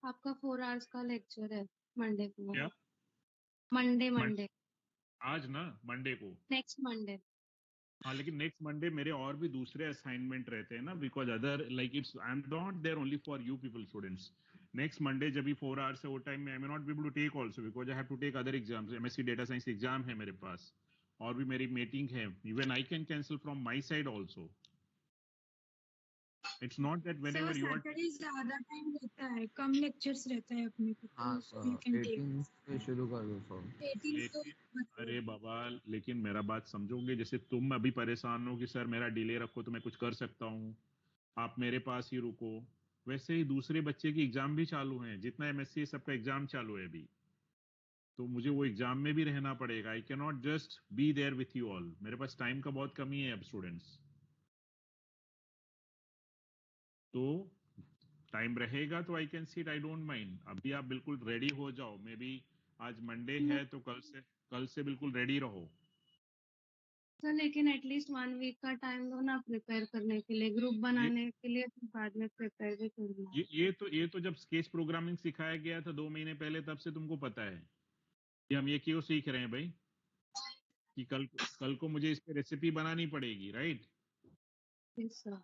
आपका 4 आवर्स का लेक्चर है मंडे को। क्या? मंडे मंडे आज ना मंडे को। Next Monday. हाँ, लेकिन नेक्स्ट मंडे मेरे और भी दूसरे असाइनमेंट रहते हैं ना, because other like it's I am not there only for you people students. Next Monday जब भी 4 आवर्स है वो टाइम में I may not be able to take also because I have to take other exams. MSc data science exam है मेरे पास और भी मेरी मीटिंग है। Even I can cancel from my side also. It's not that whensoever you are. Saturday ज्यादा time रहता है, कम लेक्चर्स रहता है अपने को, हाँ तो यू कैन टेक 18 से शुरू कर दो सर। 18 तो अरे बाबा, लेकिन मेरा बात समझोगे, जैसे तुम अभी परेशान हो कि सर मेरा डिले रखो तो मैं कुछ कर सकता हूँ, आप मेरे पास ही रुको, वैसे ही दूसरे बच्चे की एग्जाम भी चालू है। जितना एमएससी है सबका एग्जाम चालू है अभी, तो मुझे वो एग्जाम में भी रहना पड़ेगा। I can not just be there with you all. मेरे पास टाइम का बहुत कमी है अब स्टूडेंट्स। तो टाइम रहेगा तो I can seat, I don't mind. अभी आप बिल्कुल रेडी हो जाओ। मे बी आज मंडे है तो कल से बिल्कुल रेडी रहो। सर लेकिन एटलीस्ट 1 वीक का टाइम दो ना प्रिपेयर करने के लिए, ग्रुप ये बनाने के लिए, फिर बाद में प्रिपेयर भी करना है। ये तो जब स्केच प्रोग्रामिंग सिखाया गया था 2 महीने पहले, तब से तुमको पता है कि हम ये क्यों सीख रहे हैं भाई, कि कल को मुझे इस पे रेसिपी बनानी पड़ेगी, right? Yes sir.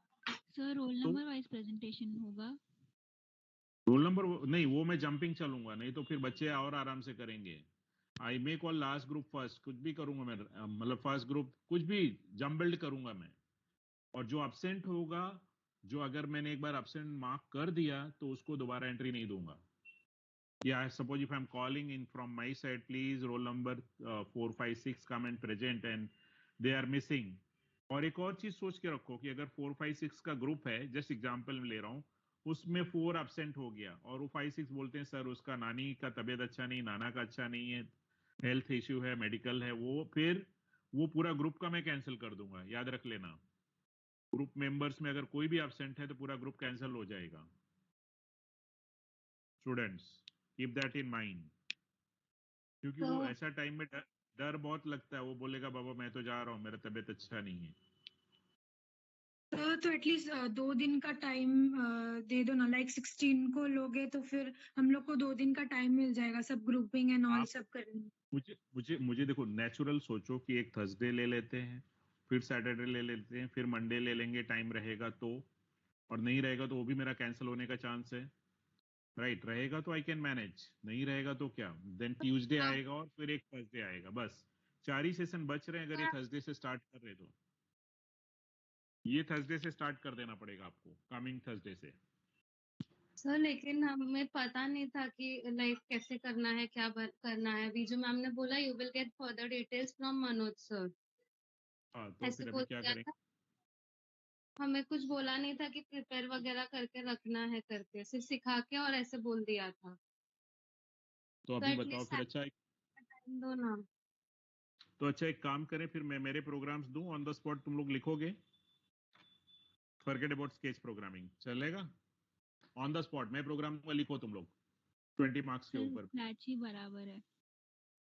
Sir roll तो नंबर वाइज प्रेजेंटेशन होगा? रोल नंबर नहीं, वो मैं जंपिंग चलूंगा, नहीं तो फिर बच्चे और आराम से करेंगे। I make all last group first, कुछ भी करूंगा मैं, मतलब फर्स्ट ग्रुप कुछ भी जंप बिल्ड करूंगा मैं। और जो अब्सेंट होगा, जो अगर मैंने एक बार अब्सेंट मार्क कर दिया तो उसको दोबारा एंट्री नहीं दूंगा। या suppose if I am calling in from my side, please roll number 4 5 6 come and present and they are missing. और एक और चीज सोच के रखो कि अगर 4 5 6 का ग्रुप है, जस्ट एग्जाम्पल में ले रहा हूं, उसमें 4 एब्सेंट हो गया और वो 5 6 बोलते हैं सर उसका नानी का तबीयत अच्छा नहीं, नाना का अच्छा नहीं है, हेल्थ इश्यू है, मेडिकल है, वो फिर वो पूरा ग्रुप का मैं कैंसिल कर दूंगा। याद रख लेना, ग्रुप मेंबर्स में अगर कोई भी एब्सेंट है तो पूरा ग्रुप कैंसिल हो जाएगा। Students keep that in mind, क्योंकि वो तो ऐसा टाइम में डर बहुत लगता है। वो बोलेगा बाबा मैं तो जा रहा हूँ, मेरा तबीयत अच्छा नहीं है। तो एटलीस्ट 2 दिन का टाइम दे दो ना, लाइक 16 को लोगे तो फिर हम लोग को 2 दिन का टाइम मिल जाएगा सब ग्रुपिंग एंड ऑल आप सब करने। मुझे मुझे मुझे देखो, नेचुरल सोचो कि एक थर्सडे ले लेते हैं, फिर सैटरडे ले लेते हैं, फिर मंडे ले लेंगे, टाइम रहेगा तो। और नहीं रहेगा तो वो भी मेरा कैंसिल होने का चांस है, राइट? रहेगा तो आई कैन मैनेज, नहीं रहेगा तो क्या, देन ट्यूसडे आएगा और फिर एक थर्सडे आएगा, बस 4 ही सेशन बच रहे हैं। अगर ये थर्सडे से स्टार्ट कर रहे तो ये थर्सडे से स्टार्ट कर देना पड़ेगा आपको, कमिंग थर्सडे से। सर लेकिन हमें पता नहीं था कि लाइक कैसे करना है, क्या करना है। बीजू मैम ने बोला you will get further details from Manoj sir, हाँ, तो ऐसे फिर अभी बोल क्या दिया करेंगे? था। हमें कुछ बोला नहीं था कि प्रिपेयर वगैरह करके रखना है करके, सिर्फ सिखा के और ऐसे बोल दिया था। तो तो अभी बताओ एटलीस्ट फिर। अच्छा टाइम दो ना। तो अच्छा एक काम करें, फिर मैं मेरे प्रोग्राम्स दूं ऑन द स्पॉट, तुम लोग लिखोगे। फॉरगेट अबाउट स्केच प्रोग्रामिंग, चलेगा? ऑन द स्पॉट मैं प्रोग्राम दूंगा, लिखो तुम लोग 20 मार्क्स के सर ऊपर। स्क्रैच ही बराबर है।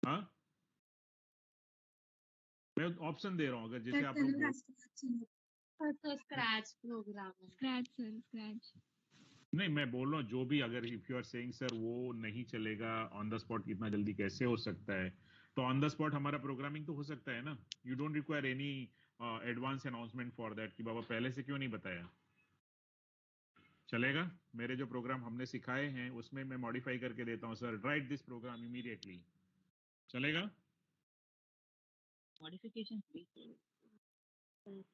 हाँ, मैं ऑप्शन दे रहा हूँ, अगर जैसे सर आप लोग चलेगा, बोल। तो स्क्रैच प्रोग्राम है। Scratch sir scratch. नहीं, मैं बोल रहा हूँ जो भी, अगर if you are saying sir वो नहीं चलेगा ऑन द स्पॉट, इतना जल्दी कैसे हो सकता है, तो ऑन द स्पॉट हमारा प्रोग्रामिंग तो हो सकता है ना। You don't require any advance announcement for that कि बाबा पहले से क्यों नहीं बताया। चलेगा? मेरे जो प्रोग्राम हमने सिखाए हैं उसमें मैं मॉडिफाई करके देता हूँ, sir write this program immediately. चलेगा? मॉडिफिकेशन भी।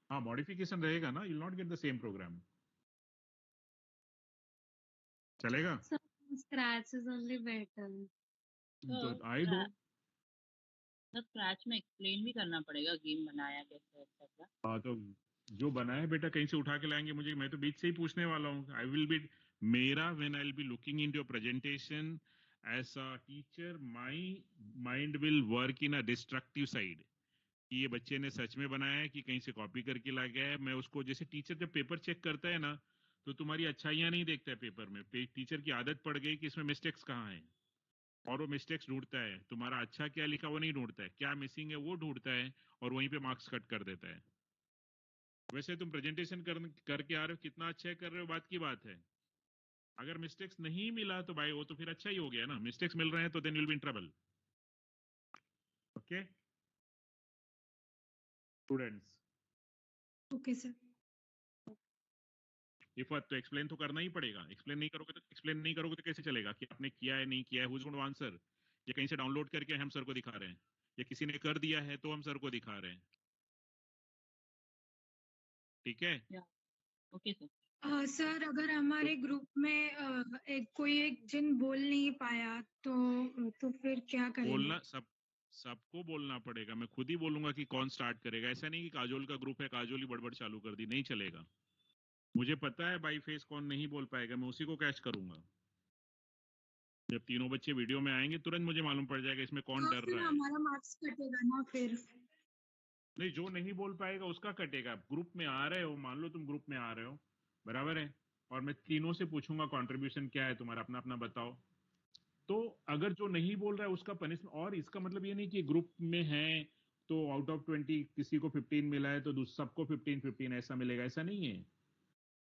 हाँ, मॉडिफिकेशन रहेगा ना, you will not get the same program. चलेगा? Sir scratch is only better. तो आई डोंट। सर स्क्रैच में एक्सप्लेन भी करना पड़ेगा गेम बनाया कैसे एक्सेट्रा। हाँ, तो जो बना है बेटा कहीं से उठा के लाएंगे मुझे, मैं तो बीच से ही पूछने वाला हूँ। आई विल बी, मेरा when I will be looking into your presentation as a teacher, my mind will work in a destructive side, कि ये बच्चे ने सच में बनाया है कि कहीं से कॉपी करके ला गया है। मैं उसको, जैसे टीचर जब पेपर चेक करता है ना, तो तुम्हारी अच्छाइयां नहीं देखता है पेपर में। टीचर की आदत पड़ गई कि इसमें मिस्टेक्स कहाँ हैं, और वो मिस्टेक्स ढूंढता है। तुम्हारा अच्छा क्या लिखा वो नहीं ढूंढता है, क्या मिसिंग है वो ढूंढता है, और वहीं पे मार्क्स कट कर देता है। वैसे तुम प्रेजेंटेशन करके आ रहे हो, कितना अच्छा कर रहे हो, बात की बात है। अगर मिस्टेक्स नहीं मिला तो भाई वो तो फिर अच्छा ही हो गया ना, मिस्टेक्स मिल रहे हैं तो then will be in trouble. Okay students, okay sir. Iffat तो एक्सप्लेन तो करना ही पड़ेगा, एक्सप्लेन नहीं करोगे तो कैसे चलेगा कि आपने किया है नहीं किया है, who is going to answer? ये कहीं से डाउनलोड करके हम सर को दिखा रहे हैं, या किसी ने कर दिया है तो हम सर को दिखा रहे हैं? ठीक है, या ओके सर। सर अगर हमारे ग्रुप में कोई एक जिन बोल नहीं पाया तो फिर क्या करेंगे? बोलना सबको बोलना पड़ेगा। मैं खुद ही बोलूंगा कि कौन स्टार्ट करेगा, ऐसा नहीं कि काजोल का ग्रुप है काजोल ही बड़बड़ चालू कर दी, नहीं चलेगा। मुझे पता है बाई फेस कौन नहीं बोल पाएगा, मैं उसी को कैच करूंगा। जब तीनों बच्चे वीडियो में आएंगे तुरंत मुझे मालूम पड़ जाएगा इसमें कौन तो डर फिर रहा है। हमारा मार्क्स कटेगा ना फिर। नहीं, जो नहीं बोल पाएगा उसका कटेगा। ग्रुप में आ रहे हो, मान लो तुम ग्रुप में आ रहे हो, बराबर है, और मैं तीनों से पूछूंगा कंट्रीब्यूशन क्या है तुम्हारा, अपना अपना बताओ। तो अगर जो नहीं बोल रहा है उसका पनिशमेंट, और इसका मतलब ये नहीं कि ग्रुप में है तो आउट ऑफ 20 किसी को 15 मिला है तो सबको 15-15 ऐसा मिलेगा, ऐसा नहीं है।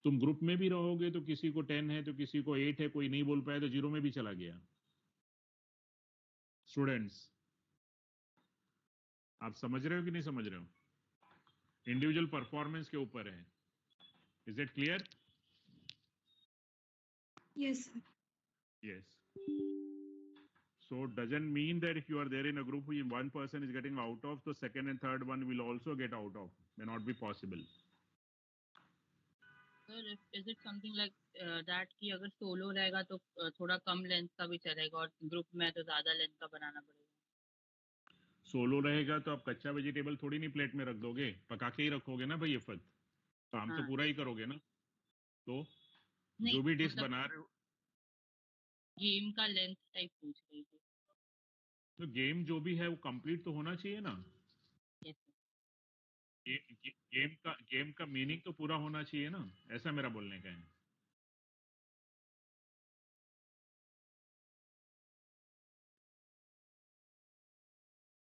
तुम ग्रुप में भी रहोगे तो किसी को 10 है तो किसी को 8 है, कोई नहीं बोल पाया तो 0 में भी चला गया। स्टूडेंट्स, आप समझ रहे हो कि नहीं समझ रहे हो? इंडिविजुअल परफॉर्मेंस के ऊपर है। Is it clear? Yes sir. Yes. So doesn't mean that if you are there in a group who one person is getting out of, the second and third one will also get out of. May not be possible. Sir is it something like that कि अगर solo रहेगा तो थोड़ा कम length का भी चलेगा और group में है तो ज्यादा लेंथ का बनाना पड़ेगा? सोलो रहेगा तो आप कच्चा वेजिटेबल थोड़ी नहीं प्लेट में रख दोगे, पका के ही रखोगे ना भाई, ये फत काम तो हाँ पूरा ही करोगे ना। तो नहीं जो भी डिश मतलब बना रहे हो, गेम का लेंथ टाइप पूछ रही थी। तो गेम जो भी है वो कंप्लीट तो होना चाहिए ना। Yes sir. गेम का मीनिंग तो पूरा होना चाहिए ना, ऐसा मेरा बोलने का है।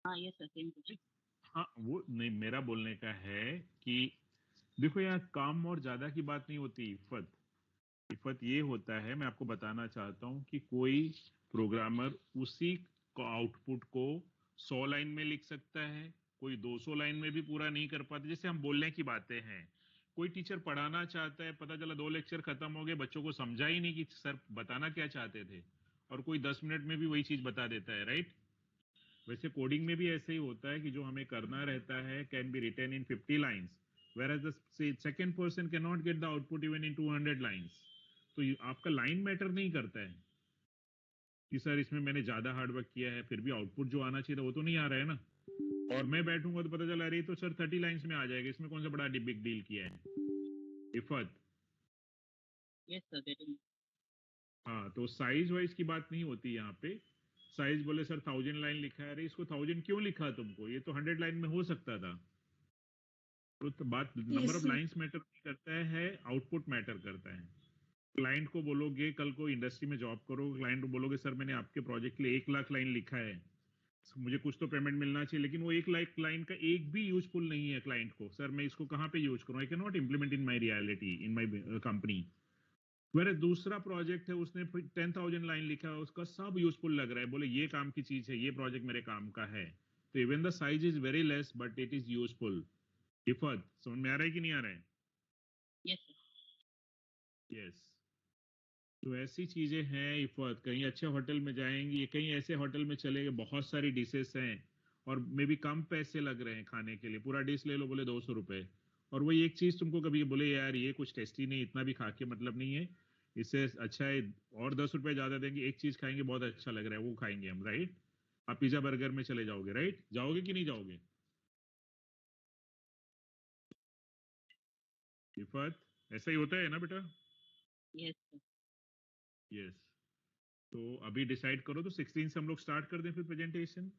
हाँ यस सर सेम कुछ। हाँ वो नहीं, मेरा बोलने का है कि देखो यार, काम और ज्यादा की बात नहीं होती। इफत इफत ये होता है, मैं आपको बताना चाहता हूं कि कोई प्रोग्रामर उसी आउटपुट को 100 लाइन में लिख सकता है, कोई 200 लाइन में भी पूरा नहीं कर पाता। जैसे हम बोलने की बातें हैं, कोई टीचर पढ़ाना चाहता है, पता चला 2 लेक्चर खत्म हो गए, बच्चों को समझा ही नहीं कि सर बताना क्या चाहते थे, और कोई 10 मिनट में भी वही चीज बता देता है, राइट? वैसे कोडिंग में भी ऐसे ही होता है कि जो हमें करना रहता है can be written in 50 lines, whereas the second person cannot get the output even in 200 lines. तो आपका लाइन मैटर नहीं करता है कि सर इसमें मैंने ज्यादा हार्डवर्क किया है फिर भी आउटपुट जो आना चाहिए था वो तो नहीं आ रहा है ना। और मैं बैठूंगा तो पता चला अरे तो सर 30 लाइंस में आ जाएगा, इसमें कौन सा बड़ा बिग डील किया है। इफत, यस सर गेटिंग। हाँ, तो साइज वाइज की बात नहीं होती यहाँ पे। साइज बोले सर 1000 लाइन लिखा है, अरे इसको 1000 क्यों लिखा तुमको, ये तो 100 लाइन में हो सकता था। तो बात number yes of sir. Lines matter नहीं करता है, आउटपुट मैटर करता है। क्लाइंट को बोलोगे, कल को इंडस्ट्री में जॉब करो, क्लाइंट को बोलोगे सर मैंने आपके प्रोजेक्ट के लिए 1 लाख लाइन लिखा है, मुझे कुछ तो पेमेंट मिलना चाहिए, लेकिन वो 1 लाख लाइन का एक भी यूजफुल नहीं है क्लाइंट को, सर मैं इसको कहाँ पे यूज करूँ, आई can not implement in my reality in my company. मेरा दूसरा प्रोजेक्ट है, उसने 10,000 लाइन लिखा है, उसका सब यूजफुल लग रहा है, बोले ये काम की चीज है, ये प्रोजेक्ट मेरे काम का है, तो even the size is very less but it is useful. इफत समझ में आ रहा है कि नहीं आ रहा है? Yes sir. यस। तो ऐसी चीजें हैं इफत। कहीं अच्छे होटल में जाएंगी, कहीं ऐसे होटल में चले गए, बहुत सारी डिशेस हैं और मे भी कम पैसे लग रहे हैं खाने के लिए, पूरा डिश ले लो बोले 200 रुपए, और वही एक चीज तुमको कभी बोले यार ये कुछ टेस्टी नहीं, इतना भी खा के मतलब नहीं है, इससे अच्छा है और 10 रुपए ज्यादा देंगे, एक चीज खाएंगे बहुत अच्छा लग रहा है वो खाएंगे हम, राइट? आप पिज्जा बर्गर में चले जाओगे, राइट? जाओगे कि नहीं जाओगे इफत? ऐसा ही होता है ना बेटा? Yes sir. यस। तो अभी डिसाइड करो तो 16 से हम लोग स्टार्ट कर दें फिर प्रेजेंटेशन।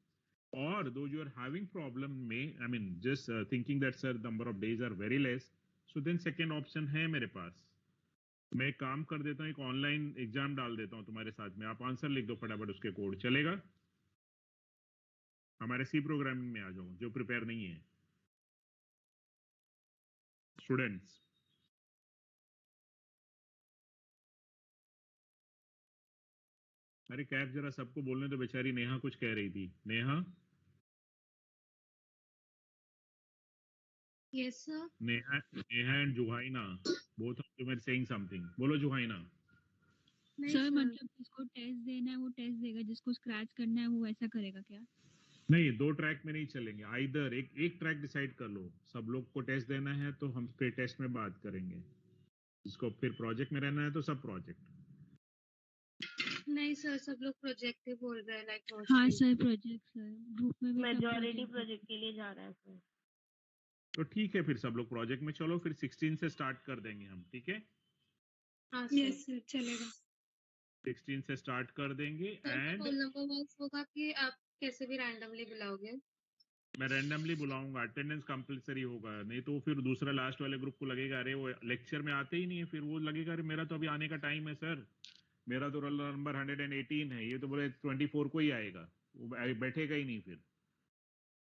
और दो यू आर हैविंग प्रॉब्लम में, I mean just thinking that sir number of days are very less, so then second option है मेरे पास, मैं एक काम कर देता हूँ, एक ऑनलाइन एग्जाम डाल देता हूँ तुम्हारे साथ में, आप आंसर लिख दो फटाफट उसके कोड, चलेगा? हमारे सी प्रोग्रामिंग में आ जाओ जो प्रिपेयर नहीं है स्टूडेंट्स। अरे कैफ जरा सबको बोलने तो, बेचारी नेहा कुछ कह रही थी। Neha Yes, sir. Neha and Juhaina, both of you are saying something. बोलो जुहाइना। नहीं सर सर, मतलब जिसको टेस्ट देना है वो टेस्ट देगा, जिसको स्क्रैच करना है वो वैसा करेगा क्या? नहीं, दो ट्रैक में नहीं चलेंगे, आइदर एक ट्रैक डिसाइड कर लो। सब लोग को टेस्ट देना है तो हम फिर टेस्ट में बात करेंगे, जिसको फिर प्रोजेक्ट में रहना है तो सब प्रोजेक्ट। नहीं सर, सब लोग प्रोजेक्ट ही बोल रहे हैं, लाइक हाँ mostly. Sir, project sir, group में भी सब मेजॉरिटी प्रोजेक्ट। प्रोजेक्ट के लिए जा रहा है सर। तो ठीक है, फिर सब लोग प्रोजेक्ट में चलो, फिर 16 से स्टार्ट कर देंगे हम, ठीक है? हाँ यस सर। सर, चलेगा। 16 से स्टार्ट कर देंगे। Sir and roll number wise होगा कि आप कैसे भी रैंडमली बुलाओगे? मैं रैंडमली बुलाऊंगा, अटेंडेंस कंपलसरी होगा, नहीं तो फिर दूसरा लास्ट वाले ग्रुप को लगेगा अरे वो लेक्चर में आते ही नहीं है, फिर वो लगेगा अरे मेरा तो अभी आने का टाइम है सर, मेरा तो रोल नंबर 118 है, ये तो बोले 24 को ही आएगा, वो बैठेगा ही नहीं फिर।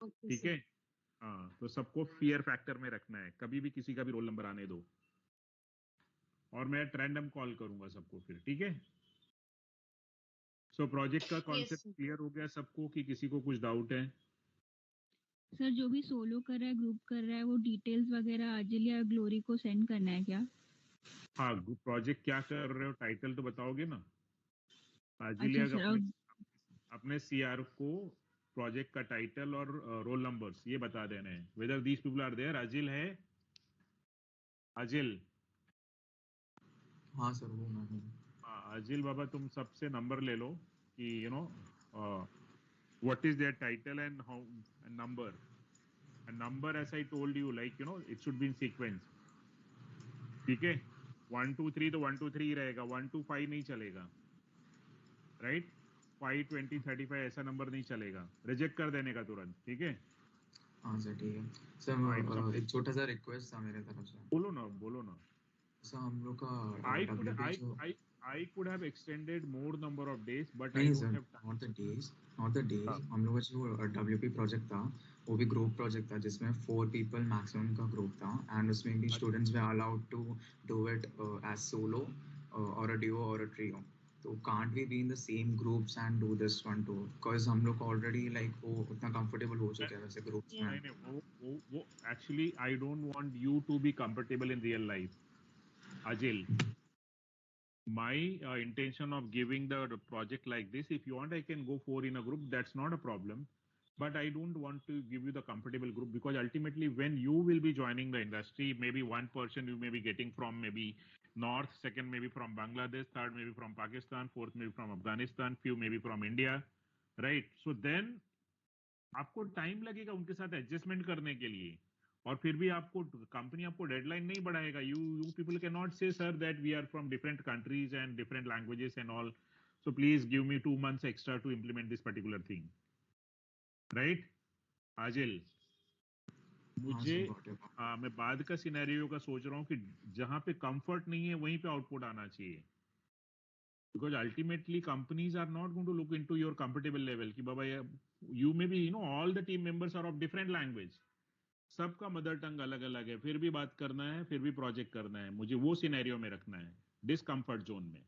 ओके ठीक सर। है, हाँ, तो सबको फियर फैक्टर में रखना है, कभी भी किसी का भी रोल नंबर आने दो, और मैं रैंडम कॉल करूंगा सबको फिर, ठीक है? सो प्रोजेक्ट का यस कॉन्सेप्ट सर। क्लियर हो गया सबको कि किसी को कुछ डाउट है? सर जो भी सोलो कर रहा है, ग्रुप कर रहा है, वो डिटेल्स वगैरह अजिल या ग्लोरी को सेंड करना है क्या? हाँ, प्रोजेक्ट क्या कर रहे हो, टाइटल तो बताओगे ना? अच्छा आजिलिया सर, अपने और अपने सीआर को प्रोजेक्ट का टाइटल और रोल नंबर्स ये बता देने हैं, whether these people are there. Ajil है? अजिल? हाँ सर, वो मैं हूँ। हाँ, अजिल बाबा तुम सबसे नंबर ले लो कि you know what is there title and how number, number as I told you, like you know it should be in sequence, ठीक है? 1 2 3 तो 1 2 3 रहेगा, 1 2 5 नहीं चलेगा, राइट? 5 20 35 ऐसा नंबर नहीं चलेगा, रिजेक्ट कर देने का तुरंत, ठीक है? हाँ सर, ठीक है हाँ, सर। एक छोटा सा रिक्वेस्ट था मेरे तरफ से। बोलो ना, बोलो ना। सर हम लोग का I could डब्ल्यूपी जो I could have extended more number of days, but I नहीं don't sir, have time. Not the days हाँ, हम लोग का जो डब्ल्यूपी प्रोजेक्ट था वो भी ग्रुप प्रोजेक्ट था, जिसमें 4 पीपल मैक्सिमम का ग्रुप था, एंड उसमें भी students were allowed to do it as solo और अ ड्यूओ और अ ट्रियो। तो can't we be in the same groups and do this one too, because हम लोग ऑलरेडी लाइक वो उतना कंफर्टेबल हो चुके हैं वैसे ग्रुप्स में। नहीं नहीं, वो actually I don't want you to be comfortable in real life, Ajil. My intention of giving the project like this, if you want I can go 4 in a group, that's not a problem, but I don't want to give you the comfortable group, because ultimately when you will be joining the industry, maybe one person you may be getting from maybe north, second maybe from Bangladesh, third maybe from Pakistan, fourth maybe from Afghanistan, few maybe from India, right? So then आपको time लगेगा उनके साथ adjustment करने के लिए, और फिर भी आपको कंपनी आपको डेडलाइन नहीं बढ़ाएगा। You people can not say sir that we are from different countries and different languages and all, so please give me 2 months extra to implement this particular thing, right? Ajil, हाँ मुझे sir, got it. मैं बाद का scenario का सोच रहा हूँ कि जहां पे कंफर्ट नहीं है वहीं पे आउटपुट आना चाहिए, because ultimately companies are not going to look into your comfortable level कि बाबा you may be, you know, all the team members are of different language, सबका मदर टंग अलग अलग है, फिर भी बात करना है, फिर भी प्रोजेक्ट करना है, मुझे वो सिनेरियो में रखना है, डिस्कम्फर्ट जोन में,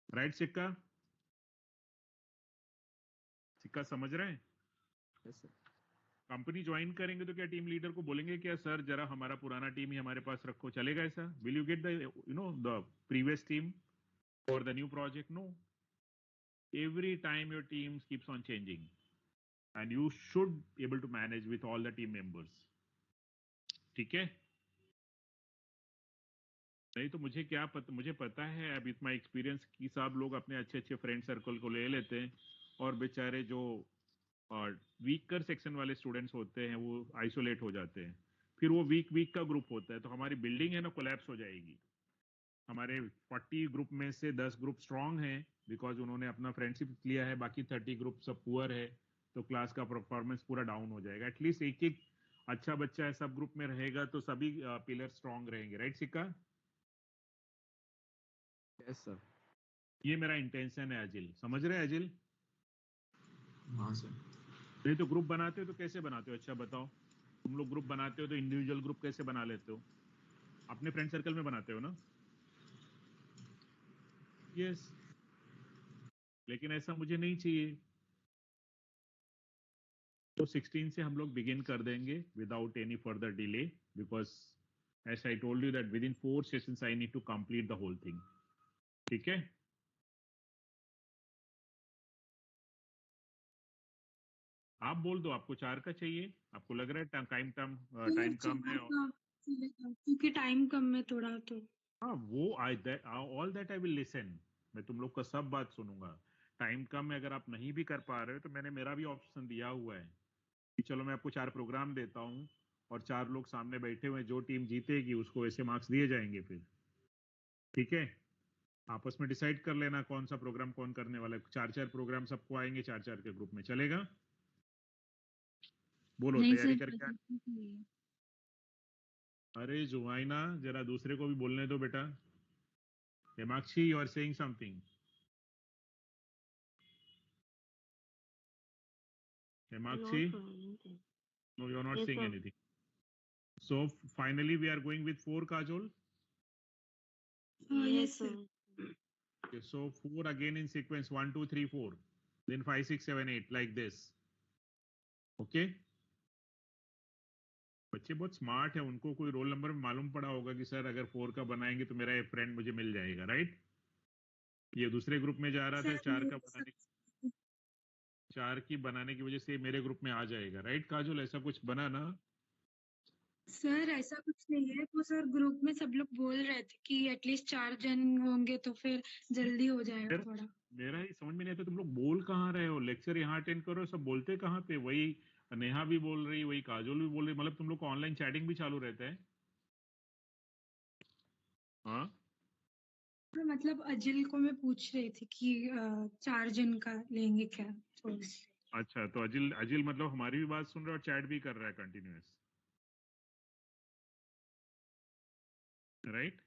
राइट? सिक्का, सिक्का समझ रहे हैं? Yes sir. कंपनी ज्वाइन करेंगे तो क्या टीम लीडर को बोलेंगे क्या सर जरा हमारा पुराना टीम ही हमारे पास रखो, चलेगा ऐसा? Will you get the you know the previous team for the new project? No, every time your teams keeps on changing and you should be able to manage with all the team members, ठीक है? नहीं तो मुझे क्या पता, मुझे पता है अब इतना एक्सपीरियंस कि सब लोग अपने अच्छे अच्छे फ्रेंड सर्कल को ले लेते हैं, और बेचारे जो वीकर सेक्शन वाले स्टूडेंट्स होते हैं वो आइसोलेट हो जाते हैं, फिर वो वीक का ग्रुप होता है, तो हमारी बिल्डिंग है ना कोलैप्स हो जाएगी। हमारे 40 ग्रुप में से 10 ग्रुप स्ट्रांग हैं बिकॉज उन्होंने अपना फ्रेंडशिप लिया है, बाकी 30 ग्रुप सब पुअर है, तो क्लास का परफॉर्मेंस पूरा डाउन हो जाएगा। एटलीस्ट एक एक अच्छा बच्चा है सब ग्रुप में रहेगा तो सभी पिलर स्ट्रांग रहेंगे, राइट सिक्का? Yes sir. ये मेरा इंटेंशन है अजिल, समझ रहे हैं अजिल? हाँ सर। नहीं तो ग्रुप बनाते हो तो कैसे बनाते हो, अच्छा बताओ? तुम लोग ग्रुप बनाते हो तो इंडिविजुअल ग्रुप कैसे बना लेते हो? अपने फ्रेंड सर्कल में बनाते हो ना? यस, लेकिन ऐसा मुझे नहीं चाहिए। तो 16 से हम लोग बिगिन कर देंगे without any further delay, because as I told you that within 4 sessions I need to complete the whole thing. ठीक है, आप बोल दो, आपको 4 का चाहिए? आपको लग रहा है टाइम टाइम कम है? क्योंकि टाइम कम है थोड़ा तो। हाँ, वो all that I will listen. मैं तुम लोग का सब बात सुनूंगा। टाइम कम है, अगर आप नहीं भी कर पा रहे हो तो मैंने मेरा भी ऑप्शन दिया हुआ है कि चलो मैं आपको 4 प्रोग्राम देता हूँ और 4 लोग सामने बैठे हुए हैं, जो टीम जीतेगी उसको ऐसे मार्क्स दिए जाएंगे फिर। ठीक है, आपस में डिसाइड कर लेना कौन सा प्रोग्राम कौन करने वाला है। 4-4 प्रोग्राम सबको आएंगे, 4-4 के ग्रुप में चलेगा? बोलो नहीं तैयारी सर, करके प्रैक्टिस के लिए। अरे जुमाइना, जरा दूसरे को भी बोलने दो बेटा। Hemakshi, you are saying something. Hemakshi? No, sir. Anything. No, you're not Yes, saying sir. anything. So finally we are going with 4, Kajol. Yes, sir. Okay, so 4 again in sequence, 1 2 3 4, then 5 6 7 8 like this. Okay, बच्चे बहुत smart है, उनको कोई roll number में मालूम पड़ा होगा कि सर अगर 4 का बनाएंगे तो मेरा एक फ्रेंड मुझे मिल जाएगा, राइट? ये दूसरे ग्रुप में जा रहा था, 4 का बनाने, 4 की बनाने की वजह से मेरे ग्रुप में आ जाएगा, राइट काजोल? ऐसा कुछ बना ना? सर ऐसा कुछ नहीं है, वो सर ग्रुप में सब लोग बोल रहे थे कि एटलीस्ट 4 जन होंगे तो फिर जल्दी हो जाएगा फिर थोड़ा। मेरा ही समझ में नहीं आता, तुम लोग बोल कहाँ रहे हो? लेक्चर यहाँ अटेंड करो, सब बोलते कहाँ पे? वही नेहा भी बोल रही, वही काजोल भी बोल रही, मतलब तुम लोग को ऑनलाइन चैटिंग भी चालू रहता है? हाँ, तो मतलब अजिल को मैं पूछ रही थी कि 4 जन का लेंगे क्या, तो इसलिए। अच्छा, तो अजिल अजिल मतलब हमारी भी बात सुन रहा है और चैट भी कर रहा है कंटिन्यूअस, राइट?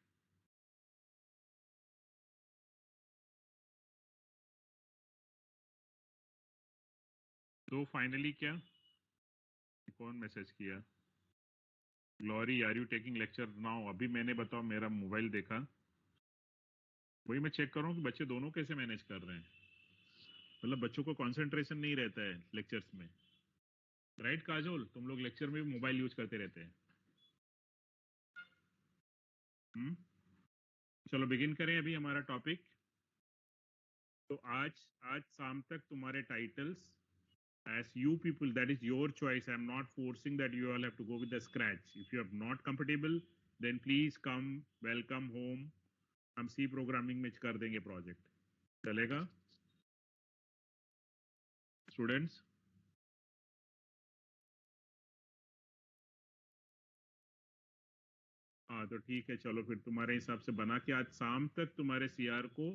तो फाइनली क्या, कौन मैसेज किया? Glory, are you taking lecture now? अभी मैंने बताओ मेरा मोबाइल देखा, वही मैं चेक कर रहा हूँ कि बच्चे दोनों कैसे मैनेज कर रहे हैं। मतलब बच्चों को कंसंट्रेशन नहीं रहता है लेक्चर्स में, राइट काजोल? तुम लोग लेक्चर में भी मोबाइल यूज करते रहते हैं। चलो बिगिन करें अभी हमारा टॉपिक। तो आज आज शाम तक तुम्हारे titles, as you people, that is your choice, I am not forcing that you all have to go with the scratch. If you are not comfortable, then please come, welcome home. हम सी programming में कर देंगे project, चलेगा students? हाँ तो ठीक है, चलो फिर तुम्हारे हिसाब से बना के आज शाम तक तुम्हारे सीआर को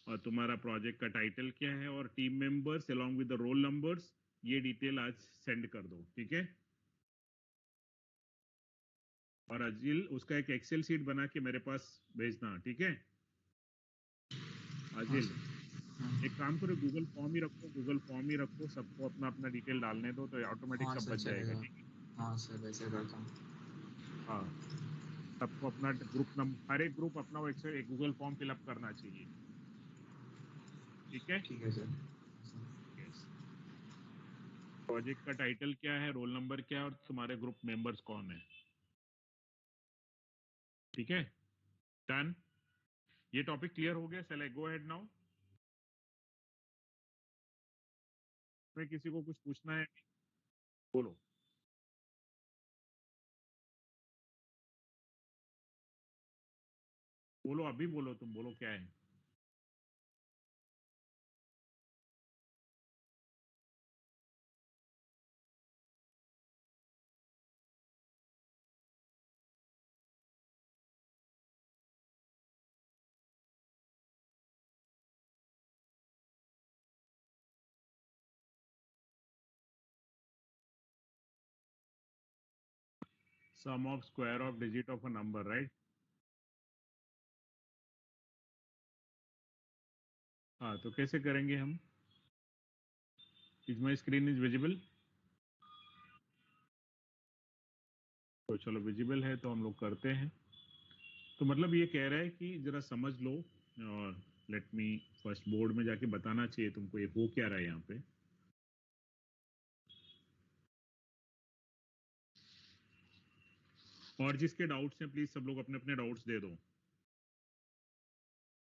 और तुम्हारा प्रोजेक्ट का टाइटल क्या है और team members along with the roll numbers, ये डिटेल आज सेंड कर दो, ठीक है? और अजिल उसका एक एक्सेल शीट बना के मेरे पास भेजना, ठीक है? अजिल एक काम करो, गूगल फॉर्म ही रखो, गूगल फॉर्म ही रखो, सबको अपना अपना डिटेल डालने दो तो ऑटोमेटिक सब बच जाएगा, ठीक है? हाँ सर, वैसे करता हूँ। हाँ, सबको अपना ग्रुप नंबर, हर एक ग्रुप अपना वो एक गूगल फॉर्म फिलअप करना चाहिए, ठीक है? ठीक है सर। प्रोजेक्ट का टाइटल क्या है, रोल नंबर क्या है और तुम्हारे ग्रुप मेंबर्स कौन है, ठीक है? डन? ये टॉपिक क्लियर हो गया? चले गो अहेड नाउ। मैं किसी को कुछ पूछना है? बोलो। बोलो, अभी बोलो, तुम बोलो क्या है? Sum of square of digit of a number, right? हाँ, तो कैसे करेंगे हम? Is my screen is visible? तो चलो विजिबल है तो हम लोग करते हैं। तो मतलब ये कह रहा है कि जरा समझ लो, और लेट मी फर्स्ट बोर्ड में जाके बताना चाहिए तुमको ये हो क्या रहा है यहाँ पे। और जिसके डाउट्स हैं प्लीज सब लोग अपने अपने डाउट्स दे दो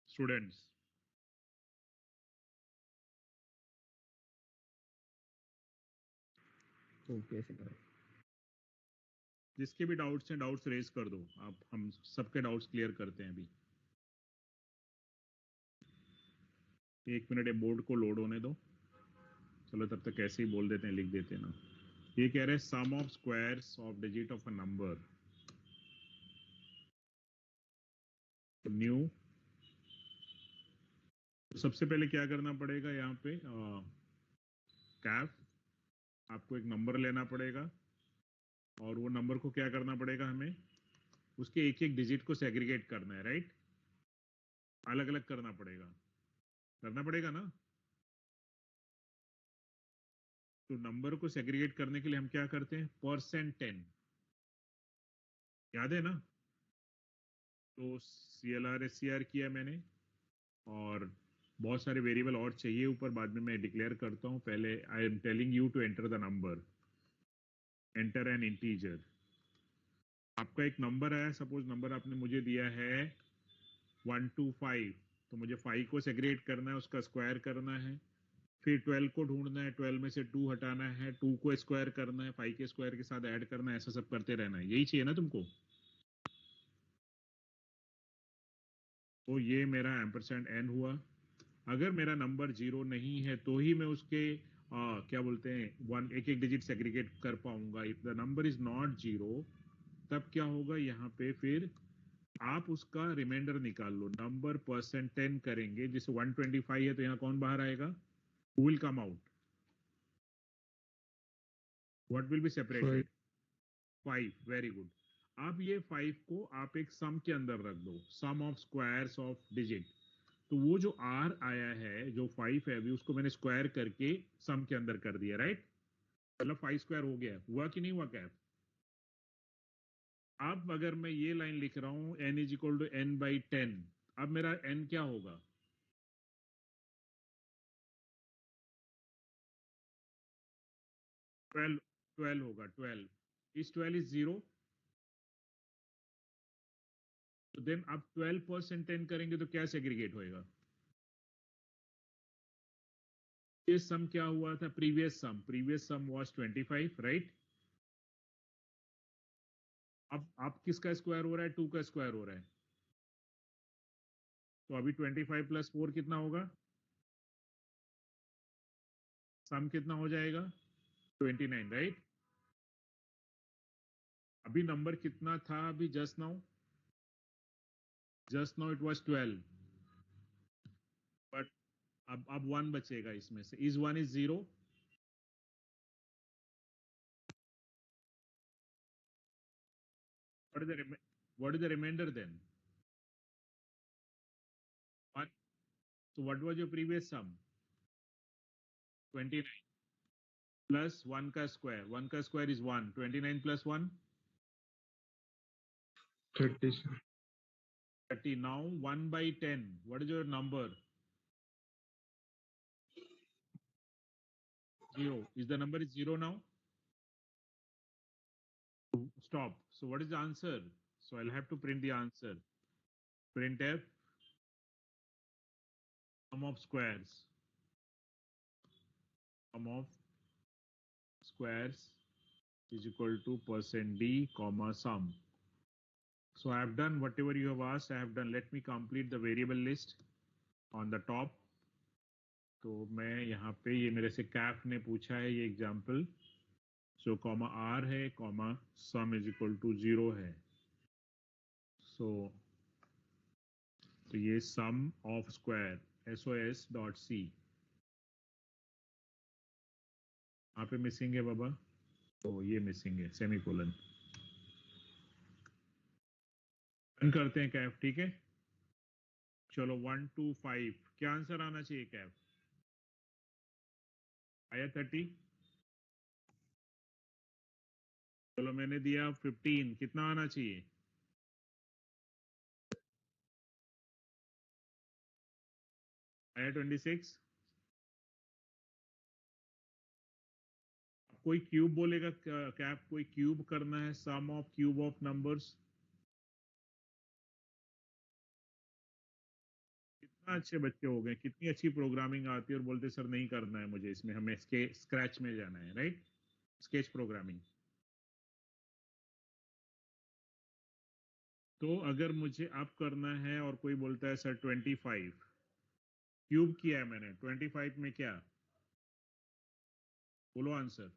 स्टूडेंट्स। Okay sir. जिसके भी डाउट्स हैं डाउट्स रेज कर दो आप, हम सबके डाउट्स क्लियर करते हैं अभी। एक मिनट ये बोर्ड को लोड होने दो। चलो तब तक ऐसे ही बोल देते हैं, लिख देते हैं ना। ये कह रहे हैं sum of squares of digit of a number new. सबसे पहले क्या करना पड़ेगा यहाँ पे, कैफ आपको एक नंबर लेना पड़ेगा और वो नंबर को क्या करना पड़ेगा, हमें उसके एक एक डिजिट को सेग्रीगेट करना है, राइट। अलग अलग करना पड़ेगा ना। तो नंबर को सेग्रीगेट करने के लिए हम क्या करते हैं, %10 याद है ना। तो CLR SCR किया मैंने और बहुत सारे वेरिएबल और चाहिए ऊपर, बाद में मैं डिक्लेयर करता हूं। पहले I am telling you to enter the number, enter an integer. आपका एक नंबर है, सपोज नंबर आपने मुझे दिया है 125, तो मुझे 5 को सेग्रीगेट करना है, उसका स्क्वायर करना है, फिर 12 को ढूंढना है, 12 में से 2 हटाना है, 2 को स्क्वायर करना है, 5 के स्क्वायर के साथ ऐड करना है, ऐसा सब करते रहना है। यही चाहिए ना तुमको। तो ये मेरा %n हुआ। अगर मेरा नंबर 0 नहीं है तो ही मैं उसके क्या बोलते हैं वन एक एक डिजिट सेग्रीगेट कर पाऊंगा। If the number is not 0 तब क्या होगा, यहाँ पे फिर आप उसका रिमाइंडर निकाल लो। नंबर %10 करेंगे, जैसे 125 है तो यहाँ कौन बाहर आएगा, who will come out, what will be separated, 5। Very good. अब ये 5 को आप एक सम के अंदर रख दो, सम ऑफ स्क्वायर्स ऑफ डिजिट। तो वो जो R आया है, जो 5 है, अभी उसको मैंने स्क्वायर करके सम के अंदर कर दिया, राइट। मतलब 5 स्क्वायर हो गया, हुआ कि नहीं हुआ कैप। अब अगर मैं ये लाइन लिख रहा हूं n = n/10, अब मेरा n क्या होगा, 12 होगा। 12 इस 12 इज 0, तो देन अब 12% 10 करेंगे तो क्या सेग्रीगेट होएगा। ये सम क्या हुआ था, प्रीवियस सम वाज 25, राइट। अब किसका स्क्वायर हो रहा है, 2 का स्क्वायर हो रहा है। तो अभी 25 + 4 कितना होगा, सम कितना हो जाएगा, 29, राइट। अभी नंबर कितना था, अभी just now it was 12, but अब 1 बचेगा इसमें से। Is 1 is 0, what is the remainder then, 1। so what was your previous sum, 29 plus 1 का स्क्वायर, 1 का square is 1, 29 plus 1 30 sir. 30। now 1/10, what is your number, 0। is the number is 0 now, stop। so what is the answer, so I'll have to print the answer, printf sum of squares, sum of squares is equal to %d comma sum। so I have done whatever you have asked, I have done। let me complete the variable list on the top। तो मैं यहाँ पे, ये मेरे से कैफ ने पूछा है ये एग्जाम्पल, सो कॉमा R है, comma sum is equal to 0 है। सो तो ये सम ऑफ स्क्वायर SOS.C यहाँ पे मिसिंग है बाबा, तो ये मिसिंग है, सेमीकोलन। रन करते हैं कैफ, ठीक है। चलो 1 2 5 क्या आंसर आना चाहिए कैफ, आया 30। चलो मैंने दिया 15, कितना आना चाहिए, आया 26? कोई क्यूब बोलेगा क्या? कोई क्यूब करना है, sum of cube of numbers. कितना अच्छे बच्चे हो गए, कितनी अच्छी प्रोग्रामिंग आती है और बोलते सर नहीं करना है मुझे इसमें, हमें स्क्रैच में जाना है, राइट? Sketch programming. तो अगर मुझे अब करना है और कोई बोलता है सर 25 क्यूब किया है मैंने, 25 में क्या? बोलो आंसर।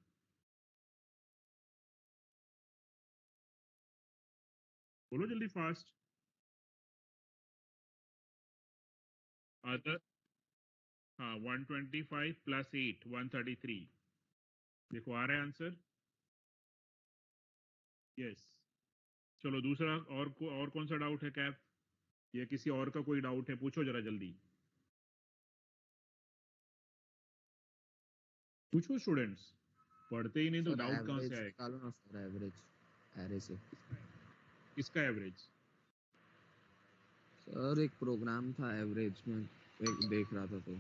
बोलो जल्दी फास्ट। अदर, हाँ 125 प्लस 8 133। देखो आ रहा है आंसर। यस। चलो दूसरा, और कौन सा डाउट है कैप? या किसी और का कोई डाउट है? पूछो जरा जल्दी, पूछो स्टूडेंट्स, पढ़ते ही नहीं तो सर डाउट कहाँ से एवरेज आएगा? निकालो ना सर, एवरेज एरे से। किसका एवरेज? सर एक प्रोग्राम था एवरेज में, एक देख रहा था तो।